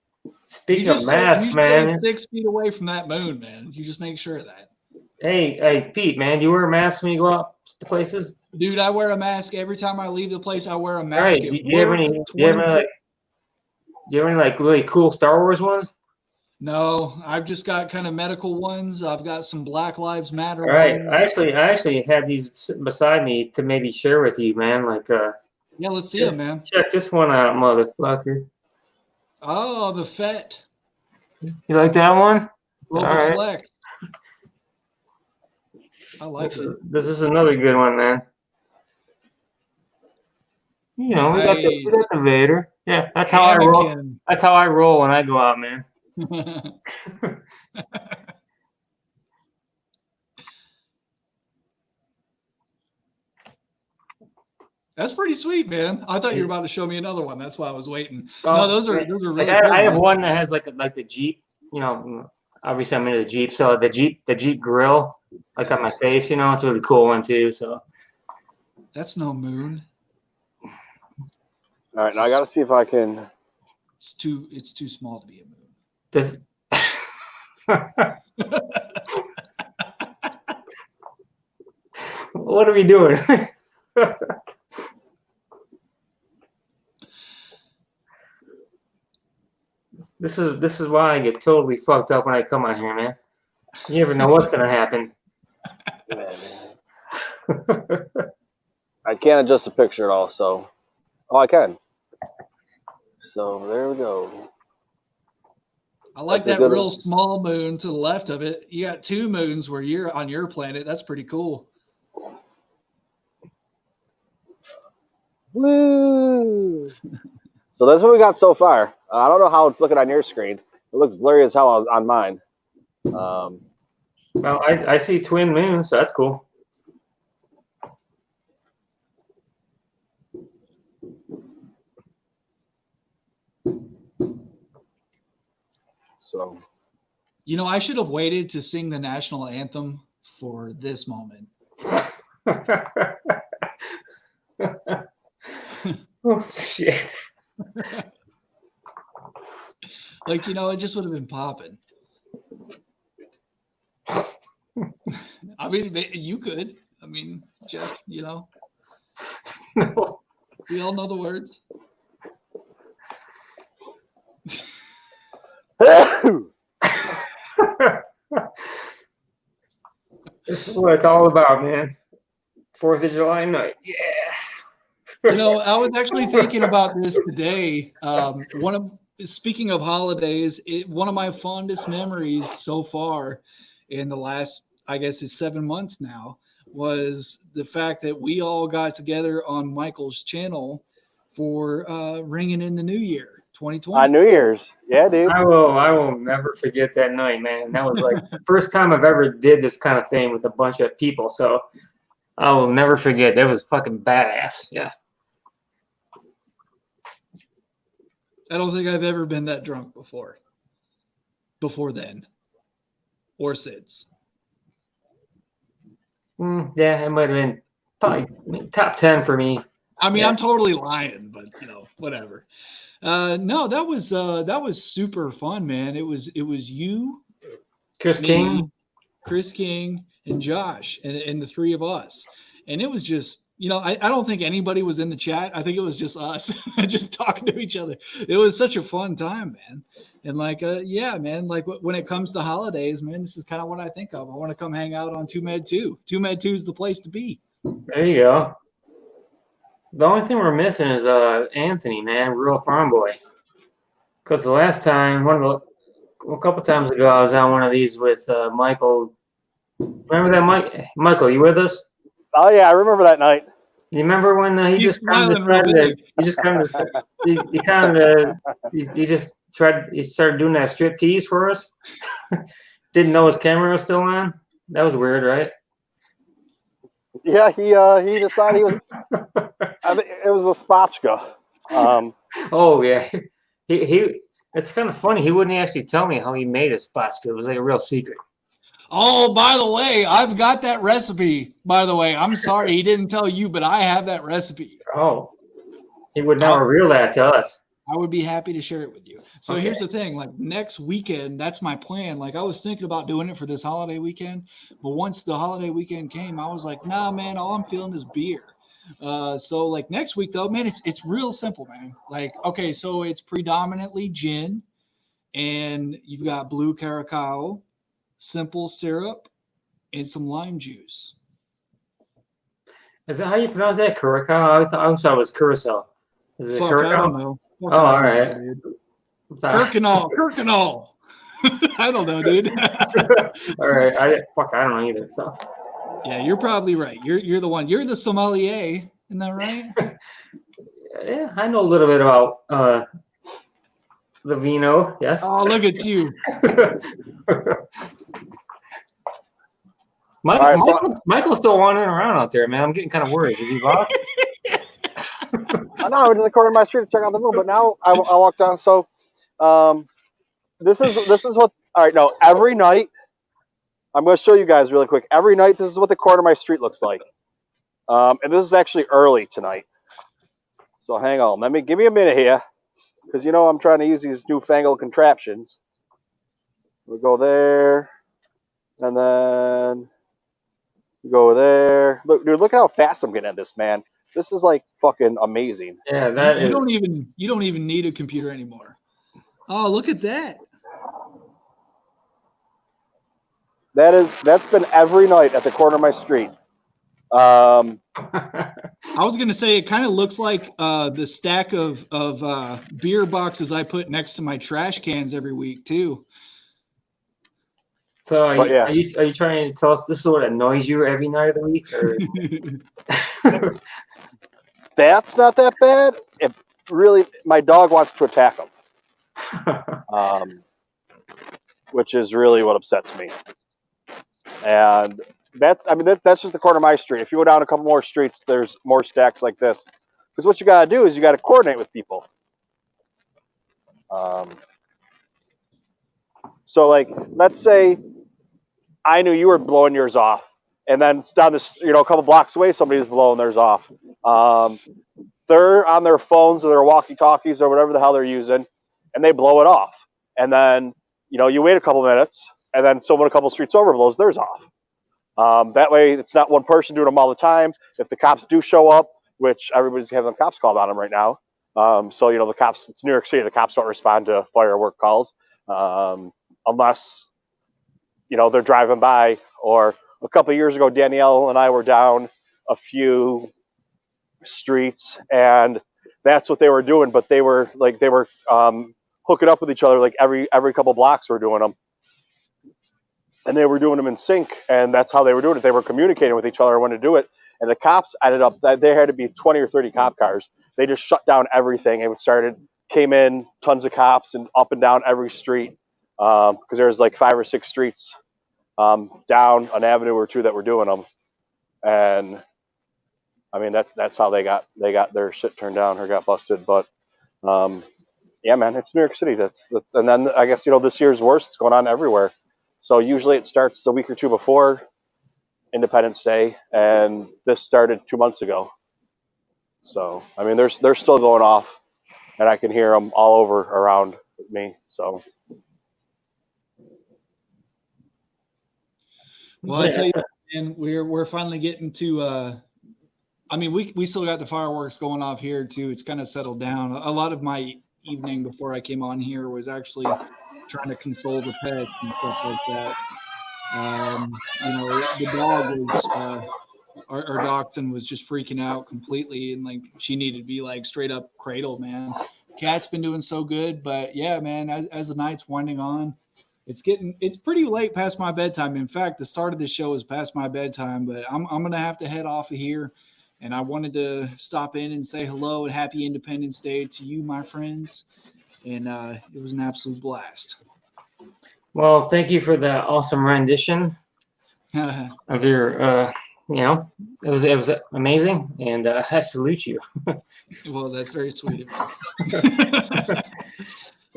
Speaking of masks, man. 6 feet away from that moon, man. You just make sure of that. Hey, Pete, man. Do you wear a mask when you go out to places? Dude, I wear a mask every time I leave the place. I wear a mask. All right. Do you have any like really cool Star Wars ones? No, I've just got kind of medical ones. I've got some Black Lives Matter ones. All right. ones. I actually had these sitting beside me to maybe share with you, man. Like yeah, let's see them, man. Check this one out, motherfucker. Oh, the FET. You like that one? Global all right. Flex. I like it. This is another good one, man. You know, we got the Vader. Yeah, that's how I roll. That's how I roll when I go out, man. That's pretty sweet, man. I thought you were about to show me another one. That's why I was waiting. No, those are really like I have one that has like the Jeep. You know, obviously I'm into the Jeep, so the Jeep grill, like on my face. You know, it's a really cool one too. So that's no moon. All right, now I got to see if I can. It's too small to be a moon. This. What are we doing? This is why I get totally fucked up when I come on here, man. You never know what's gonna happen. I can't adjust the picture at all, so I can. So there we go. I like that real small moon to the left of it. You got two moons where you're on your planet. That's pretty cool. Woo! So that's what we got so far. I don't know how it's looking on your screen. It looks blurry as hell on mine. Well, I see twin moons, so that's cool. So, You know, I should have waited to sing the national anthem for this moment. Oh, shit. Like, you know, it just would have been popping. I mean, you could. I mean, Jeff, you know, No. we all know the words. This is what it's all about, man. 4th of July night. Yeah. You know, I was actually thinking about this today. Speaking of holidays, one of my fondest memories so far in the last, I guess it's 7 months now, was the fact that we all got together on Michael's channel for ringing in the new year, 2020. on New Year's. Yeah, dude. I will never forget that night, man. That was like the first time I've ever did this kind of thing with a bunch of people. So I will never forget. That was fucking badass. Yeah. I don't think I've ever been that drunk before then, or since. Yeah, it might have been probably top 10 for me. I mean, Yeah. I'm totally lying, but you know, whatever. No, that was super fun, man. It was you, Chris me, King. Chris King, and Josh, and the three of us. And it was just, you know, I don't think anybody was in the chat. I think it was just us just talking to each other. It was such a fun time, man. And like, yeah, man, like when it comes to holidays, man, this is kind of what I think of. I want to come hang out on TooMedToo. TooMedToo is the place to be. There you go. The only thing we're missing is Anthony, man, Rural Farm Boy. Because the last time, a couple times ago, I was on one of these with Michael. Remember that, Michael? You with us? Oh yeah, I remember that night. You remember when he just started doing that strip tease for us? Didn't know his camera was still on. That was weird, right? Yeah, he decided he was. I think it was a spotchka. Oh yeah, he. It's kind of funny. He wouldn't actually tell me how he made a spotchka. It was like a real secret. Oh, by the way, I've got that recipe. By the way, I'm sorry he didn't tell you, but I have that recipe. Oh, he would never reveal that to us. I would be happy to share it with you. So Okay. Here's the thing, like next weekend, that's my plan. Like I was thinking about doing it for this holiday weekend, but once the holiday weekend came, I was like, nah, man, all I'm feeling is beer. So like next week though, man, it's real simple, man. Like, okay, so it's predominantly gin and you've got blue Caracal, simple syrup, and some lime juice. Is that how you pronounce that? Curacao? I thought it was curacao. Is it curacao? I don't know. Oh, all right. Kirkinol. I don't know, dude. All right. I don't know either. So yeah, you're probably right. You're the one. You're the sommelier, isn't that right? yeah, I know a little bit about the vino. Yes. Oh, look at you. Michael's still wandering around out there, man. I'm getting kind of worried. Is he lost? I know I was in the corner of my street to check out the moon, but now I walked down. So, this is what. All right, no. Every night, I'm going to show you guys really quick. Every night, this is what the corner of my street looks like. And this is actually early tonight. So hang on. Give me a minute here, because you know I'm trying to use these newfangled contraptions. We'll go there, and then go there. Look, dude, look how fast I'm getting at this, man. This is like fucking amazing. Yeah, you don't even need a computer anymore. Oh, look at that. That's been every night at the corner of my street. I was gonna say it kind of looks like the stack of beer boxes I put next to my trash cans every week too. So are you trying to tell us this is what annoys you every night of the week? Or? that's not that bad. It really, my dog wants to attack them, which is really what upsets me. And that's just the corner of my street. If you go down a couple more streets, there's more stacks like this. Because what you got to do is you got to coordinate with people. So, like, let's say I knew you were blowing yours off, and then down this, a couple blocks away, somebody's blowing theirs off. They're on their phones or their walkie-talkies or whatever the hell they're using, and they blow it off. And then, you wait a couple minutes, and then someone a couple streets over blows theirs off. That way, it's not one person doing them all the time. If the cops do show up, which everybody's having the cops called on them right now, so the cops, it's New York City, the cops don't respond to firework calls unless they're driving by. Or a couple of years ago, Danielle and I were down a few streets, and that's what they were doing. But they were hooking up with each other, like every couple blocks we're doing them. And they were doing them in sync, and that's how they were doing it. They were communicating with each other when to do it. And the cops ended up, there had to be 20 or 30 cop cars. They just shut down everything. And came in, tons of cops, and up and down every street. Because there's like 5 or 6 streets down an avenue or two that were doing them. And I mean, that's how they got their shit turned down or got busted. But yeah, man, it's New York City. That's and then I guess, this year's worse. It's going on everywhere. So usually it starts a week or two before Independence Day, and this started 2 months ago. So I mean, they're still going off, and I can hear them all over around me. So. Well, I tell you, man, we're finally getting to. I mean, we still got the fireworks going off here too. It's kind of settled down. A lot of my evening before I came on here was actually trying to console the pets and stuff like that. The dog was our dachshund was just freaking out completely, and like she needed to be like straight up cradle, man. Cat's been doing so good, but yeah, man, as the night's winding on, it's pretty late past my bedtime. In fact, the start of the show is past my bedtime, but I'm gonna have to head off of here. And I wanted to stop in and say hello and happy Independence Day to you, my friends. And it was an absolute blast. Well, thank you for the awesome rendition of your, it was amazing, and I salute you. Well, that's very sweet of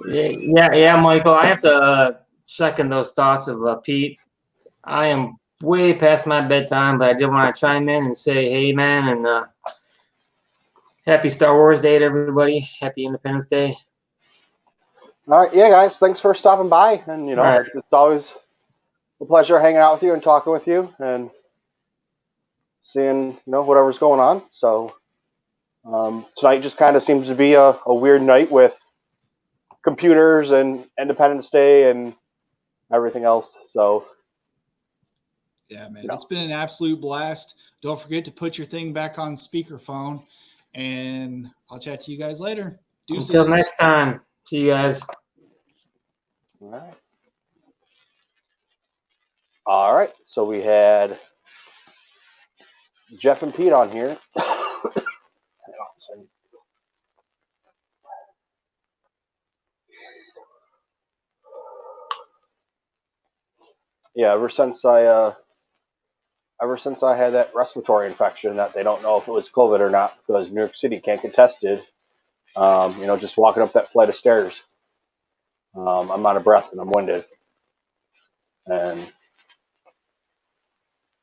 you. yeah, Michael, I have to second those thoughts of Pete. I am way past my bedtime, but I did want to chime in and say, hey, man, and happy Star Wars Day to everybody. Happy Independence Day. All right, yeah, guys, thanks for stopping by, and right. It's always a pleasure hanging out with you and talking with you and seeing whatever's going on. So tonight just kind of seems to be a weird night with computers and Independence Day and everything else. So yeah, man, it's been an absolute blast. Don't forget to put your thing back on speakerphone, and I'll chat to you guys later. Deuces. Until next time. See you guys. All right. So we had Jeff and Pete on here. Yeah, ever since I had that respiratory infection that they don't know if it was COVID or not because New York City can't get tested. Just walking up that flight of stairs, I'm out of breath and I'm winded. And,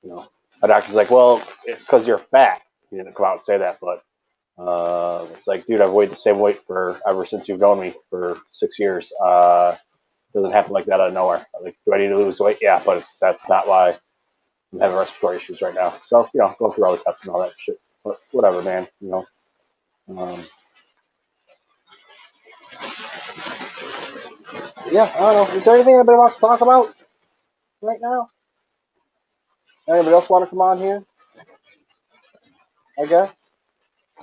the doctor's like, well, it's because you're fat. He didn't come out and say that, but it's like, dude, I've weighed the same weight ever since you've known me for 6 years. It doesn't happen like that out of nowhere. Like, do I need to lose weight? Yeah, but that's not why I'm having respiratory issues right now. So, going through all the tests and all that shit. But whatever, man. Yeah, I don't know. Is there anything anybody wants to talk about right now? Anybody else want to come on here? I guess.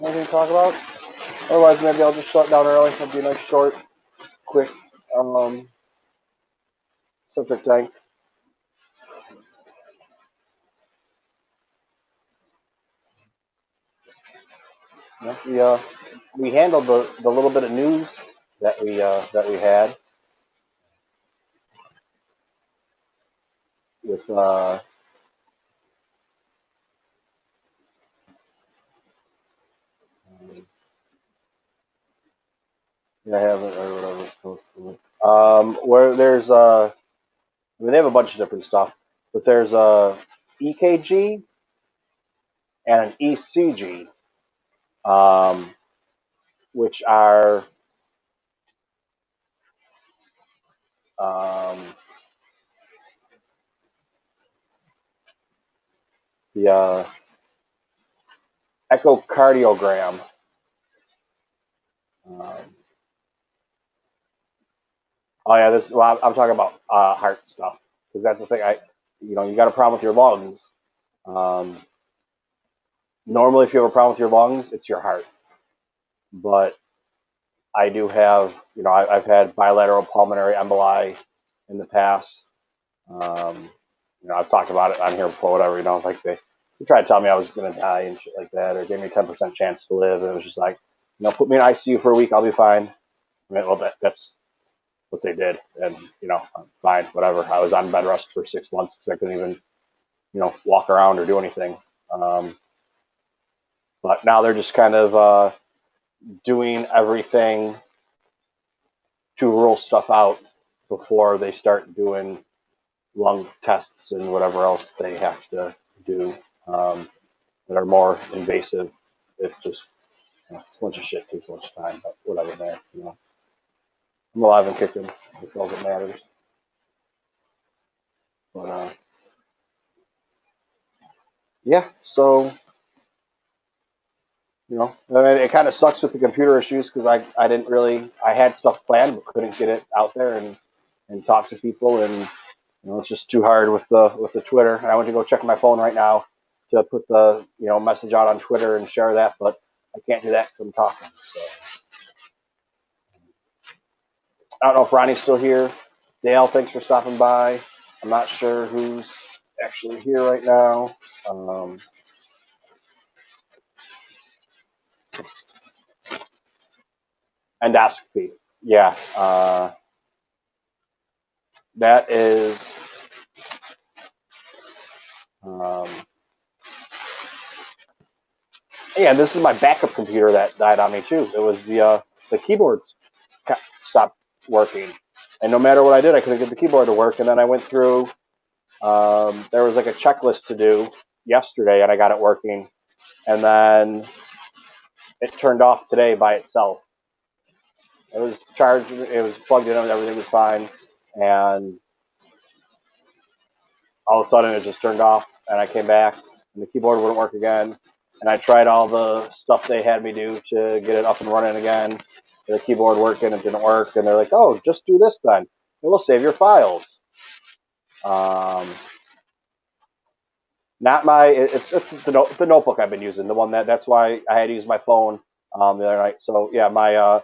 Anything to talk about? Otherwise, maybe I'll just shut down early. It'll be a nice, short, quick septic tank. we handled the little bit of news that we had with I haven't or whatever. Where there's I mean they have a bunch of different stuff, but there's a EKG and an ECG, which are the echocardiogram. Oh yeah, well, I'm talking about heart stuff because that's the thing. You got a problem with your lungs. Normally, if you have a problem with your lungs, it's your heart. But I do have, I've had bilateral pulmonary emboli in the past. I've talked about it on here before, whatever, like they tried to tell me I was going to die and shit like that, or gave me a 10% chance to live. And it was just like, put me in ICU for a week, I'll be fine. I mean, well, that's what they did. And, I'm fine, whatever. I was on bed rest for 6 months because I couldn't even, walk around or do anything. But now they're just kind of doing everything to rule stuff out before they start doing lung tests and whatever else they have to do that are more invasive. It's just it's a bunch of shit, takes a bunch of time, but whatever, man. I'm alive and kicking. That's all that matters. But yeah, so I mean, it kind of sucks with the computer issues because I had stuff planned but couldn't get it out there and talk to people, and it's just too hard with the Twitter. And I went to go check my phone right now to put the message out on Twitter and share that, but I can't do that because I'm talking. So I don't know if Ronnie's still here. Dale, thanks for stopping by. I'm not sure who's actually here right now. Endoscopy. Yeah. That is yeah, this is my backup computer that died on me too. It was the keyboards stopped working, and no matter what I did, I couldn't get the keyboard to work. And then I went through. There was like a checklist to do yesterday, and I got it working. And then it turned off today by itself. It was charged. It was plugged in, and everything was fine. And all of a sudden, it just turned off. And I came back, and the keyboard wouldn't work again. And I tried all the stuff they had me do to get it up and running again. The keyboard working, it didn't work. And they're like, "Oh, just do this then. It will save your files." Not my. It's the notebook I've been using. The one that's why I had to use my phone the other night. So yeah, my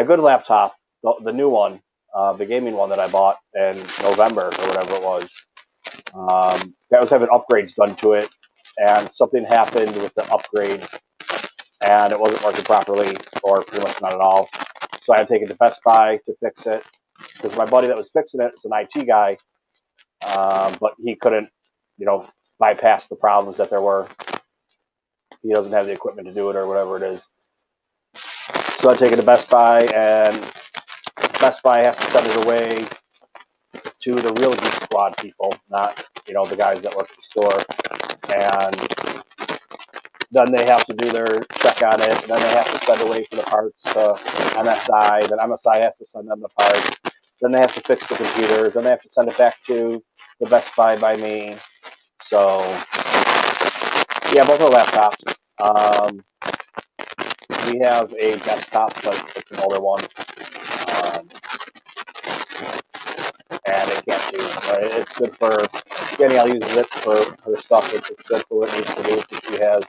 good laptop, the new one, the gaming one that I bought in November or whatever it was, that was having upgrades done to it, and something happened with the upgrade, and it wasn't working properly, or pretty much not at all. So I had to take it to Best Buy to fix it, because my buddy that was fixing it is an IT guy, but he couldn't, bypass the problems that there were. He doesn't have the equipment to do it or whatever it is. So I take it to Best Buy, and Best Buy has to send it away to the real Geek Squad people, not, the guys that work at the store. And then they have to do their check on it. Then they have to send away for the parts to MSI. Then MSI has to send them the parts. Then they have to fix the computers. Then they have to send it back to the Best Buy by me. So, yeah, both are laptops. We have a desktop, but it's an older one. And it can't do. It's good for Danielle uses it for her stuff. It's good for what it needs to do. She has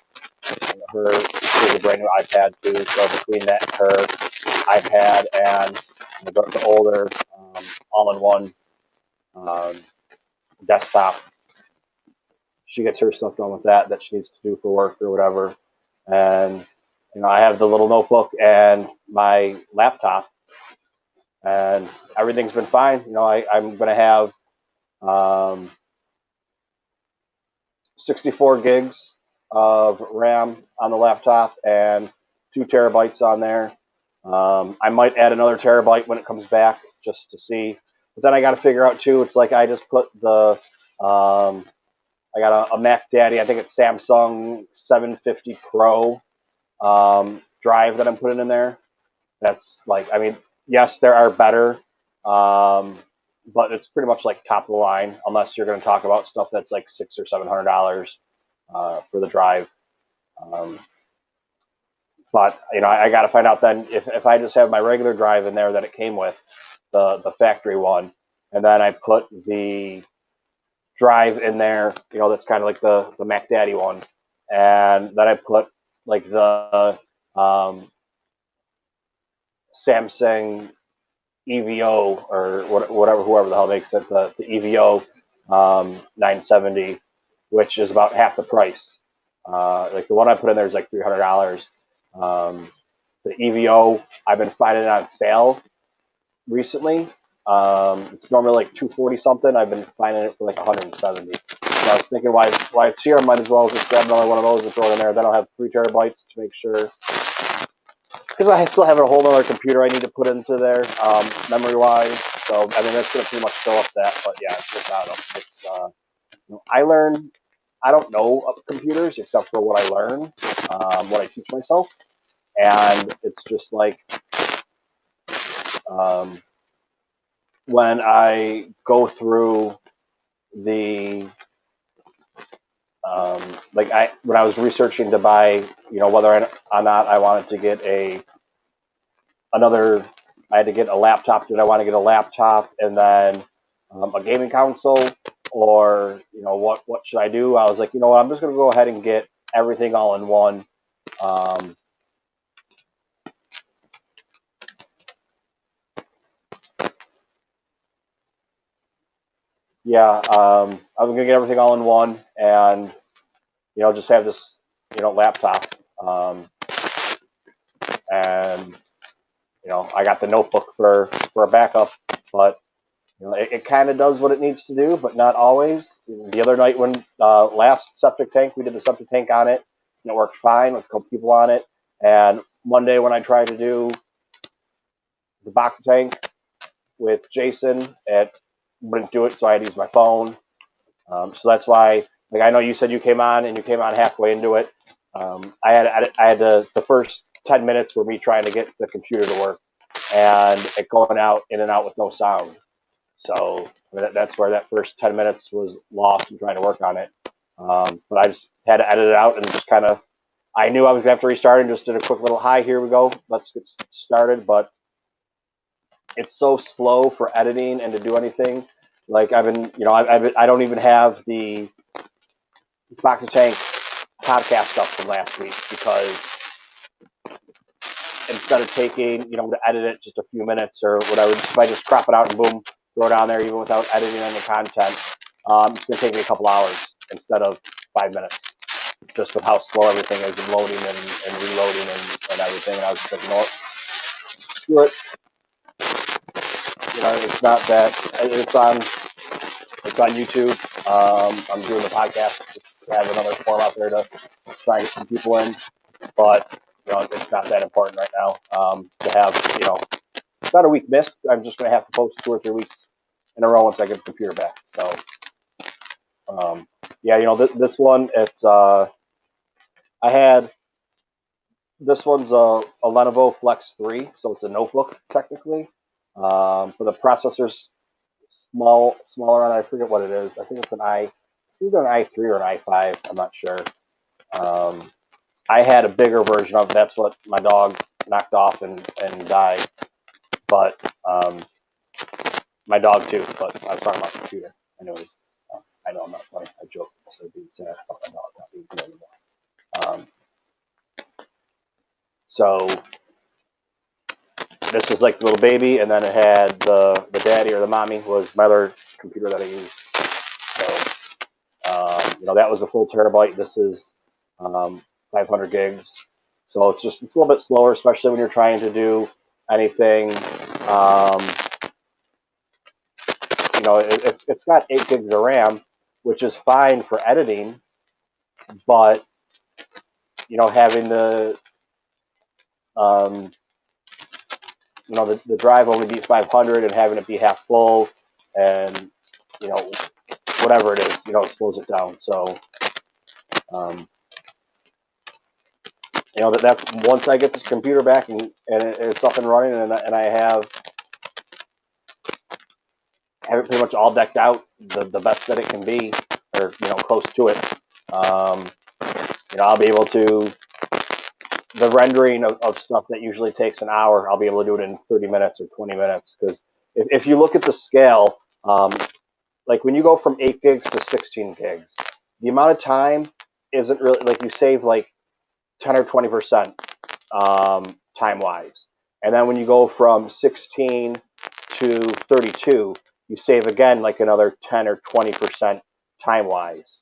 a brand new iPad too. So between that, her iPad and the older all-in-one desktop, she gets her stuff done with that she needs to do for work or whatever. And I have the little notebook and my laptop, and everything's been fine. I'm going to have 64 gigs of RAM on the laptop and 2 terabytes on there. I might add another terabyte when it comes back just to see. But then I got to figure out too. It's like I just put the I got a Mac Daddy. I think it's Samsung 750 Pro drive that I'm putting in there. That's like, I mean, yes, there are better, but it's pretty much like top of the line, unless you're going to talk about stuff that's like $600 or $700 for the drive. But I got to find out then if I just have my regular drive in there that it came with, the factory one, and then I put the drive in there, that's kind of like the Mac Daddy one, and then I put like the Samsung EVO or whatever, whoever the hell makes it, the EVO 970, which is about half the price. Like the one I put in there is like $300. The EVO, I've been finding it on sale recently. It's normally like $240 something. I've been finding it for like $170. So I was thinking, why it's here, I might as well just grab another one of those and throw it in there. Then I'll have 3 terabytes to make sure. Because I still have a whole other computer I need to put into there, memory-wise. So, I mean, that's going to pretty much fill up that. But yeah, it's just, I don't know. I don't know of computers except for what I learn, what I teach myself. And it's just like, when I go through the, when I was researching to buy, whether or not I wanted to get I had to get a laptop. Did I want to get a laptop and then a gaming console, or what should I do? I was like, what, I'm just going to go ahead and get everything all in one. I was going to get everything all in one and just have this laptop, and I got the notebook for a backup, but it kind of does what it needs to do, but not always. The other night when last septic tank, we did the septic tank on it, and it worked fine with a couple people on it. And Monday when I tried to do the Bacta tank with Jason, it wouldn't do it, so I had to use my phone. So that's why, like, I know you said you came on halfway into it. I had the first 10 minutes were me trying to get the computer to work and it going out in and out with no sound. So that's where that first 10 minutes was lost in trying to work on it. But I just had to edit it out and just kind of, I knew I was going to have to restart and just did a quick little, hi, here we go, let's get started. But it's so slow for editing and to do anything. Like I don't even have the Bacta Tank podcast stuff from last week, because instead of taking, to edit it just a few minutes or whatever, if I just crop it out and boom, throw it on there, even without editing any content, it's going to take me a couple hours instead of 5 minutes, just with how slow everything is in loading and reloading and everything. And I was just like, screw it. It's not that. It's on YouTube. I'm doing the podcast just to have another form out there to try and get some people in, but it's not that important right now. To have it's not a week missed. I'm just going to have to post 2 or 3 weeks in a row once I get the computer back. So this one, it's this one's a Lenovo Flex 3, so it's a notebook technically. For the processor's smaller on, I forget what it is. I think it's either an i3 or an i5. I'm not sure. I had a bigger version of it. That's what my dog knocked off and died. But my dog too. But I was talking about the computer. Anyways, I know I'm not funny. I joke. So being sad about my dog not being good anymore. So this was like the little baby, and then it had the daddy or the mommy was my other computer that I used. So that was a full terabyte. This is 500 gigs. So it's a little bit slower, especially when you're trying to do anything. It's got 8 gigs of RAM, which is fine for editing, but having the the drive only be 500 and having it be half full, and whatever it is, it slows it down. So that's once I get this computer back and it's up and running, and I have it pretty much all decked out, the best that it can be, or close to it. I'll be able to, the rendering of stuff that usually takes an hour, I'll be able to do it in 30 minutes or 20 minutes. Because if you look at the scale, like when you go from 8 gigs to 16 gigs, the amount of time isn't really, like, you save like 10 or 20% time wise. And then when you go from 16 to 32, you save again like another 10 or 20% time wise.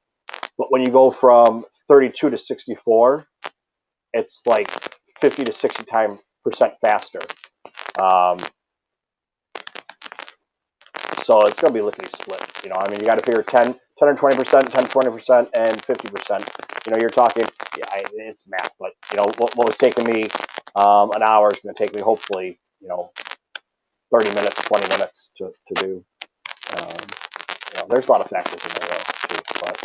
But when you go from 32 to 64, it's like 50 to 60% faster. So it's going to be lickety split. I mean, you got to figure 10 or 20%, 10, 20%, and 50%. You're talking, yeah, it's math, but what was taking me an hour is going to take me hopefully 30 minutes, 20 minutes to do. There's a lot of factors in there though, too, but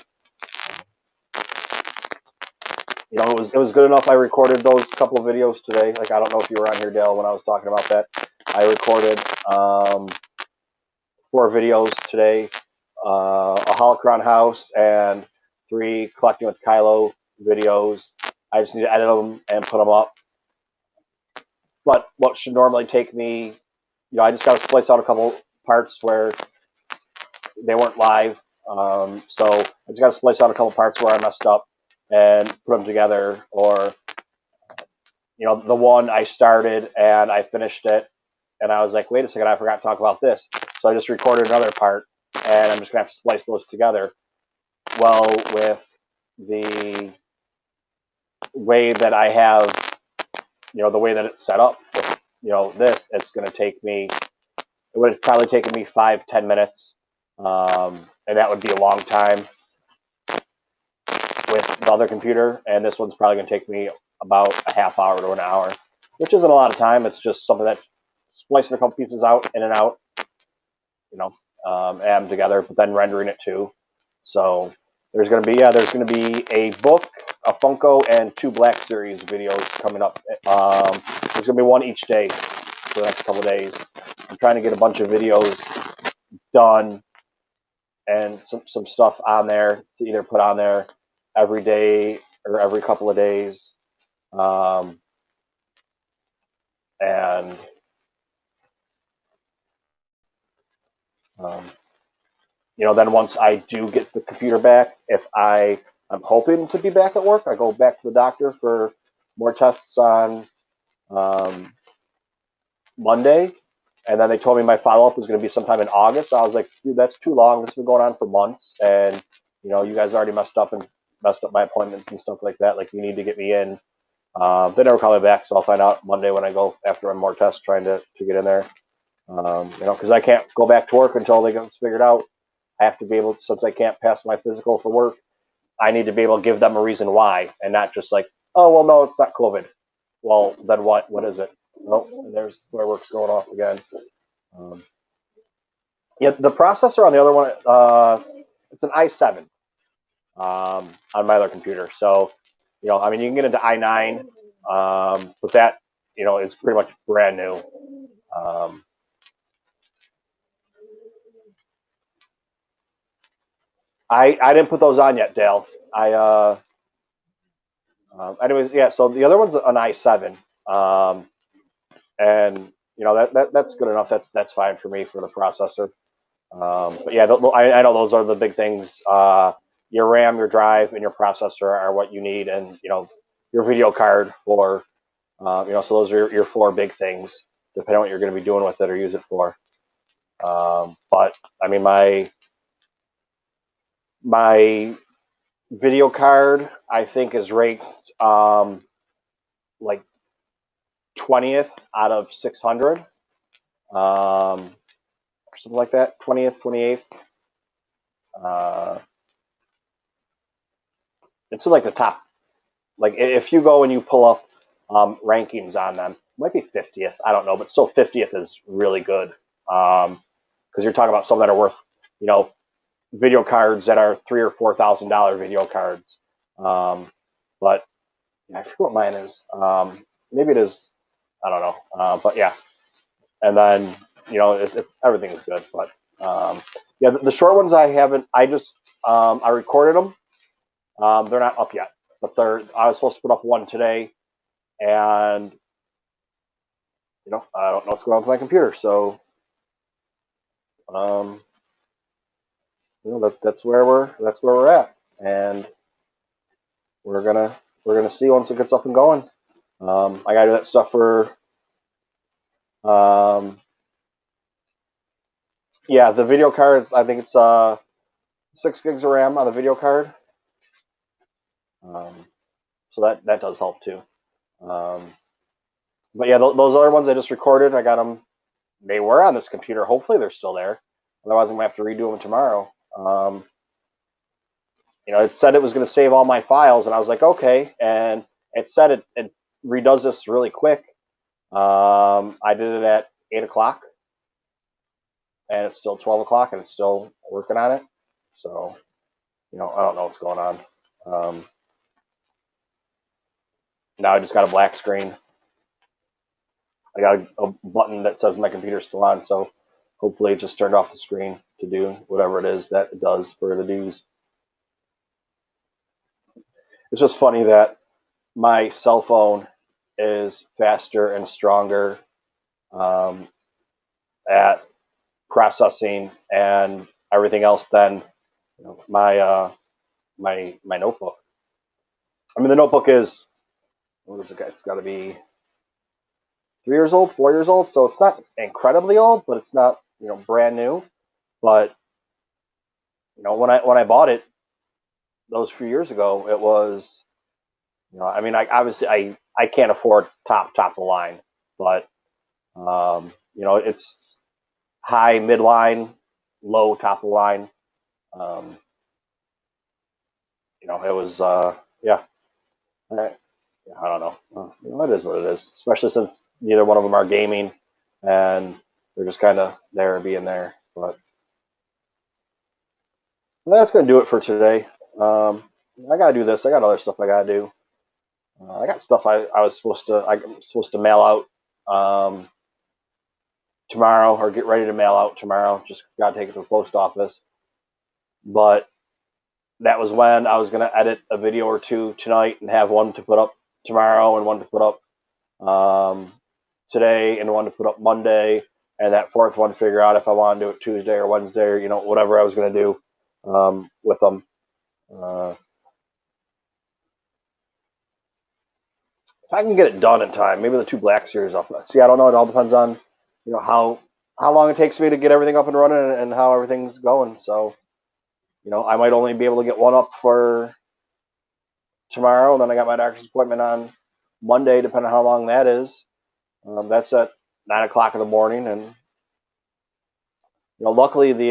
it was good enough. I recorded those couple of videos today. Like, I don't know if you were on here, Dale, when I was talking about that. I recorded 4 videos today, a holocron house and 3 collecting with Kylo videos. I just need to edit them and put them up. But what should normally take me, I just got to splice out a couple parts where they weren't live. So I just got to splice out a couple parts where I messed up and put them together. Or, the one I started and I finished it, and I was like, wait a second, I forgot to talk about this. So I just recorded another part, and I'm just going to have to splice those together. Well, with the way that I have, the way that it's set up, with, it's going to take me, it would have probably taken me 5-10 minutes. And that would be a long time with the other computer. And this one's probably going to take me about a half hour to an hour, which isn't a lot of time. It's just something that splicing a couple pieces out, in and out, add them together, but then rendering it too. So there's going to be a book, a Funko, and 2 Black Series videos coming up. There's going to be one each day for the next couple of days. I'm trying to get a bunch of videos done and some stuff on there to either put on there every day or every couple of days. Then once I do get the computer back, if I'm hoping to be back at work, I go back to the doctor for more tests on Monday. And then they told me my follow-up was going to be sometime in August. I was like, dude, that's too long. This has been going on for months. And, you guys already messed up my appointments and stuff like that. Like, you need to get me in. They never call me back, so I'll find out Monday when I go after more tests trying to get in there. Because I can't go back to work until they get this figured out. I have to be able to, since I can't pass my physical for work, I need to be able to give them a reason why, and not just like, oh, well, no, it's not COVID. Well, then what? What is it? Oh, there's fireworks going off again. Yeah, the processor on the other one, it's an i7 on my other computer. So, I mean, you can get into i9, but that, is pretty much brand new. I didn't put those on yet, Dale. Anyways, yeah. So the other one's an i7, and that's good enough. That's fine for me for the processor. But yeah, I know those are the big things. Your RAM, your drive, and your processor are what you need, and your video card for, so those are your 4 big things, depending on what you're going to be doing with it or use it for. But I mean, my video card, I think, is ranked like 20th out of 600, something like that. 20th, 28th. It's like the top. Like if you go and you pull up rankings on them, it might be 50th. I don't know, but still 50th is really good. Because you're talking about some that are worth, you know, video cards that are $3,000 or $4,000 video cards. But yeah, I forget what mine is. Maybe it is. I don't know. But yeah, and then you know it's everything's good. But yeah, the short ones I haven't. I just I recorded them. They're not up yet, but I was supposed to put up one today, and you know I don't know what's going on with my computer, so you know that's where we're at, and we're gonna see once it gets up and going. I gotta do that stuff for yeah, the video cards. I think it's 6 gigs of RAM on the video card. So that does help too. But yeah, those other ones I just recorded, I got them. They were on this computer. Hopefully they're still there. Otherwise, I'm gonna have to redo them tomorrow. You know, it said it was gonna save all my files, and I was like, okay. And it said it redoes this really quick. I did it at 8 o'clock, and it's still 12 o'clock, and it's still working on it. So, you know, I don't know what's going on. Now I just got a black screen. I got a button that says my computer's still on, so hopefully it just turned off the screen to do whatever it is that it does for the news. It's just funny that my cell phone is faster and stronger at processing and everything else than you know, my notebook. I mean, the notebook is, what is it? It's got to be 3 years old, 4 years old, so it's not incredibly old, but it's not, you know, brand new. But you know, when I bought it those few years ago, it was, you know, I mean, I can't afford top of the line, but you know, it's high midline, low top of the line. You know, it was yeah. I don't know. You know, it is what it is, especially since neither one of them are gaming, and they're just kind of there being there. But that's going to do it for today. I got to do this. I got other stuff I got to do. I got stuff I'm supposed to mail out tomorrow, or get ready to mail out tomorrow. Just got to take it to the post office. But that was when I was going to edit a video or two tonight and have one to put up tomorrow and one to put up today and one to put up Monday, and that fourth one figure out if I want to do it Tuesday or Wednesday, or you know, whatever I was going to do with them. If I can get it done in time, maybe the 2 Black Series up. See, I don't know. It all depends on, you know, how long it takes me to get everything up and running and how everything's going. So, you know, I might only be able to get one up for tomorrow. And then I got my doctor's appointment on Monday, depending on how long that is. That's at 9 o'clock in the morning, and you know, luckily they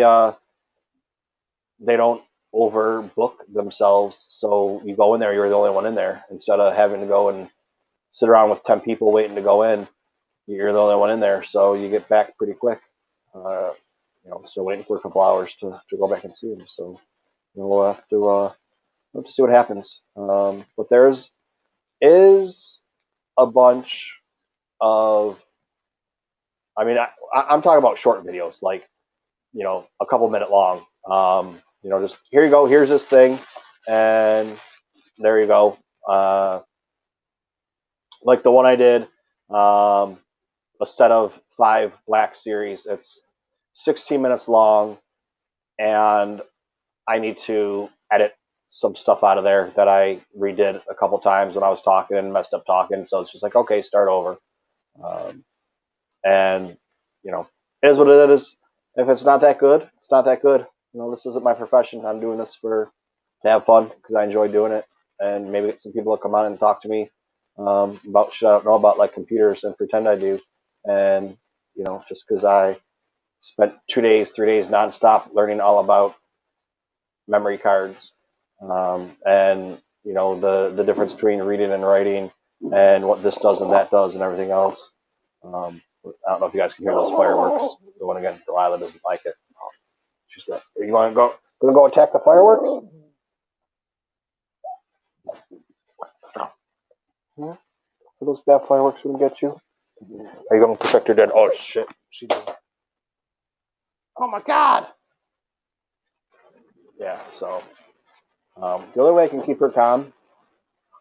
don't overbook themselves. So you go in there, you're the only one in there, instead of having to go and sit around with 10 people waiting to go in. You're the only one in there, so you get back pretty quick. You know, still waiting for a couple hours to go back and see them. So we'll have to see what happens. But there's is a bunch of, I mean, I'm talking about short videos, like, you know, a couple minute long. You know, just here you go, here's this thing, and there you go. Like the one I did, a set of 5 Black Series. It's 16 minutes long, and I need to edit some stuff out of there that I redid a couple times when I was talking and messed up talking. So it's just like, okay, start over. And you know, it is what it is. If it's not that good, it's not that good. You know, this isn't my profession. I'm doing this to have fun because I enjoy doing it, and maybe get some people to come on and talk to me about shit I don't know about, like computers, and pretend I do. And, you know, just because I spent 2 days, 3 days nonstop learning all about memory cards, and, you know, the difference between reading and writing and what this does and that does and everything else. I don't know if you guys can hear those fireworks. The one again, Delilah doesn't like it. She's like, "You want to go? Gonna go attack the fireworks? Hmm? Are those bad fireworks gonna get you? Are you gonna protect your dad? Oh shit! She did. Oh my god! Yeah. So the only way I can keep her calm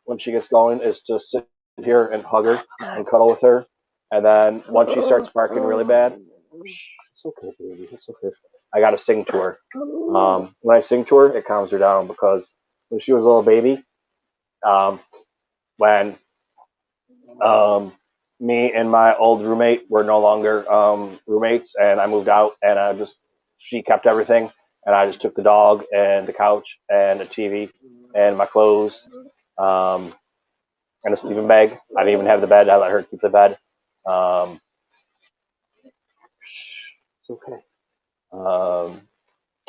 when she gets going is to sit here and hug her and cuddle with her, and then once she starts barking really bad, it's okay, baby. It's okay. I gotta sing to her. When I sing to her, it calms her down because when she was a little baby, when me and my old roommate were no longer roommates, and I moved out, and she kept everything, and I just took the dog and the couch and the TV and my clothes, and a sleeping bag. I didn't even have the bed. I let her keep the bed. It's okay.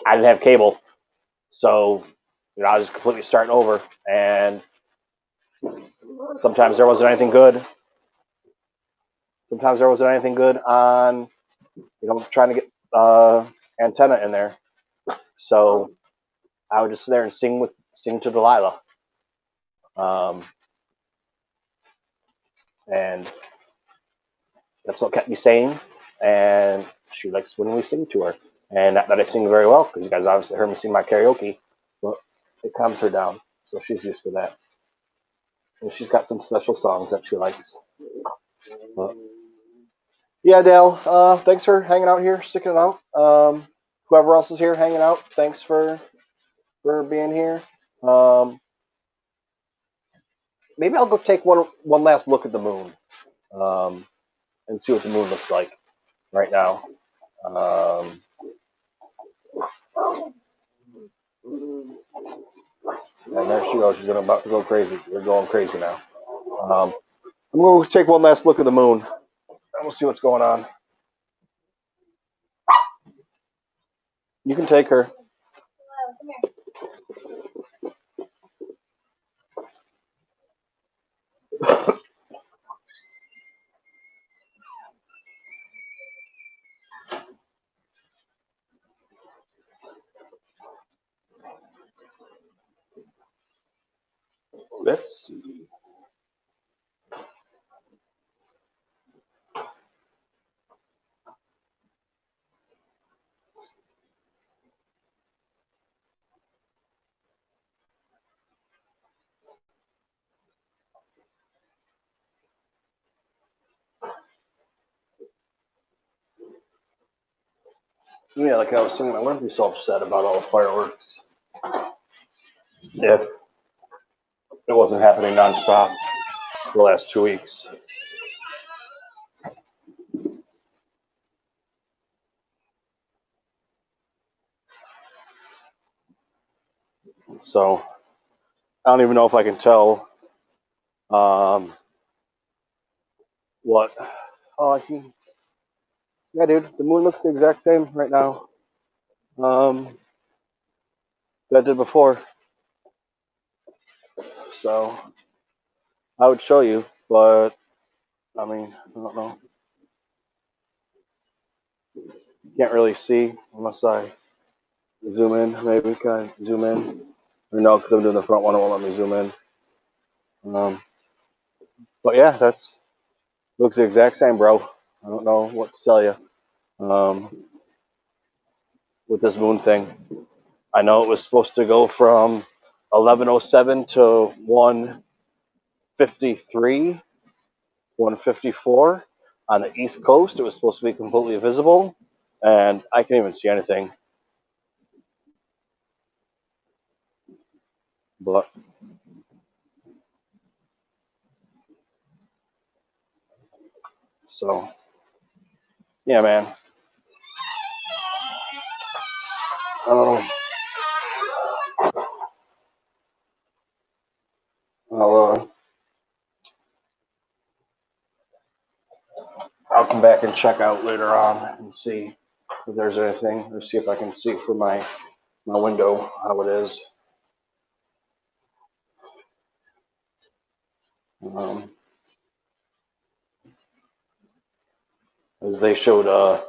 I didn't have cable, so you know I was just completely starting over, and sometimes there wasn't anything good. Sometimes there wasn't anything good on, you know, trying to get antenna in there. So I would just sit there and sing to Delilah, and that's what kept me sane. And she likes when we sing to her, and not that I sing very well, because you guys obviously heard me sing my karaoke, but it calms her down, so she's used to that. And she's got some special songs that she likes. But yeah, Dale, thanks for hanging out here, sticking it out. Whoever else is here hanging out, thanks for being here. Maybe I'll go take one last look at the moon, and see what the moon looks like right now. And there she goes. She's about to go crazy. We're going crazy now. I'm going to take one last look at the moon, and we'll see what's going on. You can take her. Let's see. Yeah, like I was saying, I wouldn't be so upset about all the fireworks if it wasn't happening nonstop the last 2 weeks. So I don't even know if I can tell what. Oh, I can. Yeah, dude, the moon looks the exact same right now that it did before. So I would show you, but I mean, I don't know. Can't really see unless I zoom in. Maybe can I zoom in? Or no, because I'm doing the front one. It won't let me zoom in. But yeah, that's looks the exact same, bro. I don't know what to tell you. With this moon thing, I know it was supposed to go from 11:07 to 1:53, 1:54 on the East Coast. It was supposed to be completely visible, and I can't even see anything. But so, yeah, man. I'll back and check out later on and see if there's anything, or see if I can see from my window how it is. As they showed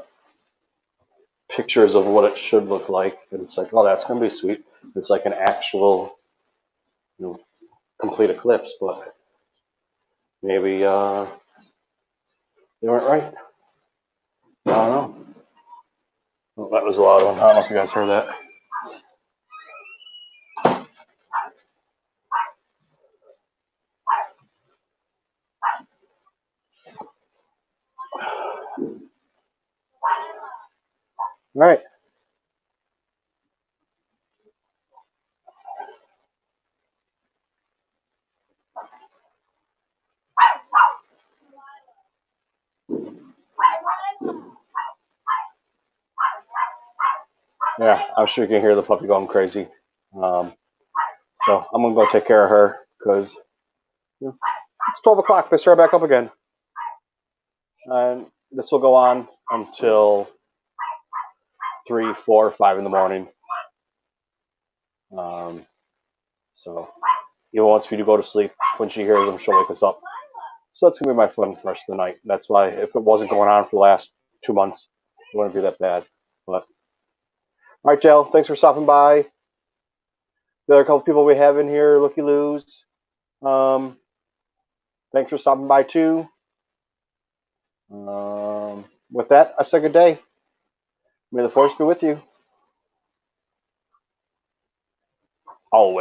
pictures of what it should look like, and it's like, oh, that's gonna be sweet. It's like an actual, complete eclipse, but maybe they weren't right. I don't know. Well, that was a loud one. I don't know if you guys heard that. All right. Yeah, I'm sure you can hear the puppy going crazy. So I'm gonna go take care of her because it's 12 o'clock. They start back up again, and this will go on until 3, 4, 5 in the morning. So even once we do go to sleep, when she hears them, she'll wake us up. So that's gonna be my fun for the rest of the night. That's why if it wasn't going on for the last 2 months, it wouldn't be that bad. But all right, Jill, thanks for stopping by. The other couple people we have in here, Looky Loos. Thanks for stopping by too. With that, I say good day. May the force be with you. Always.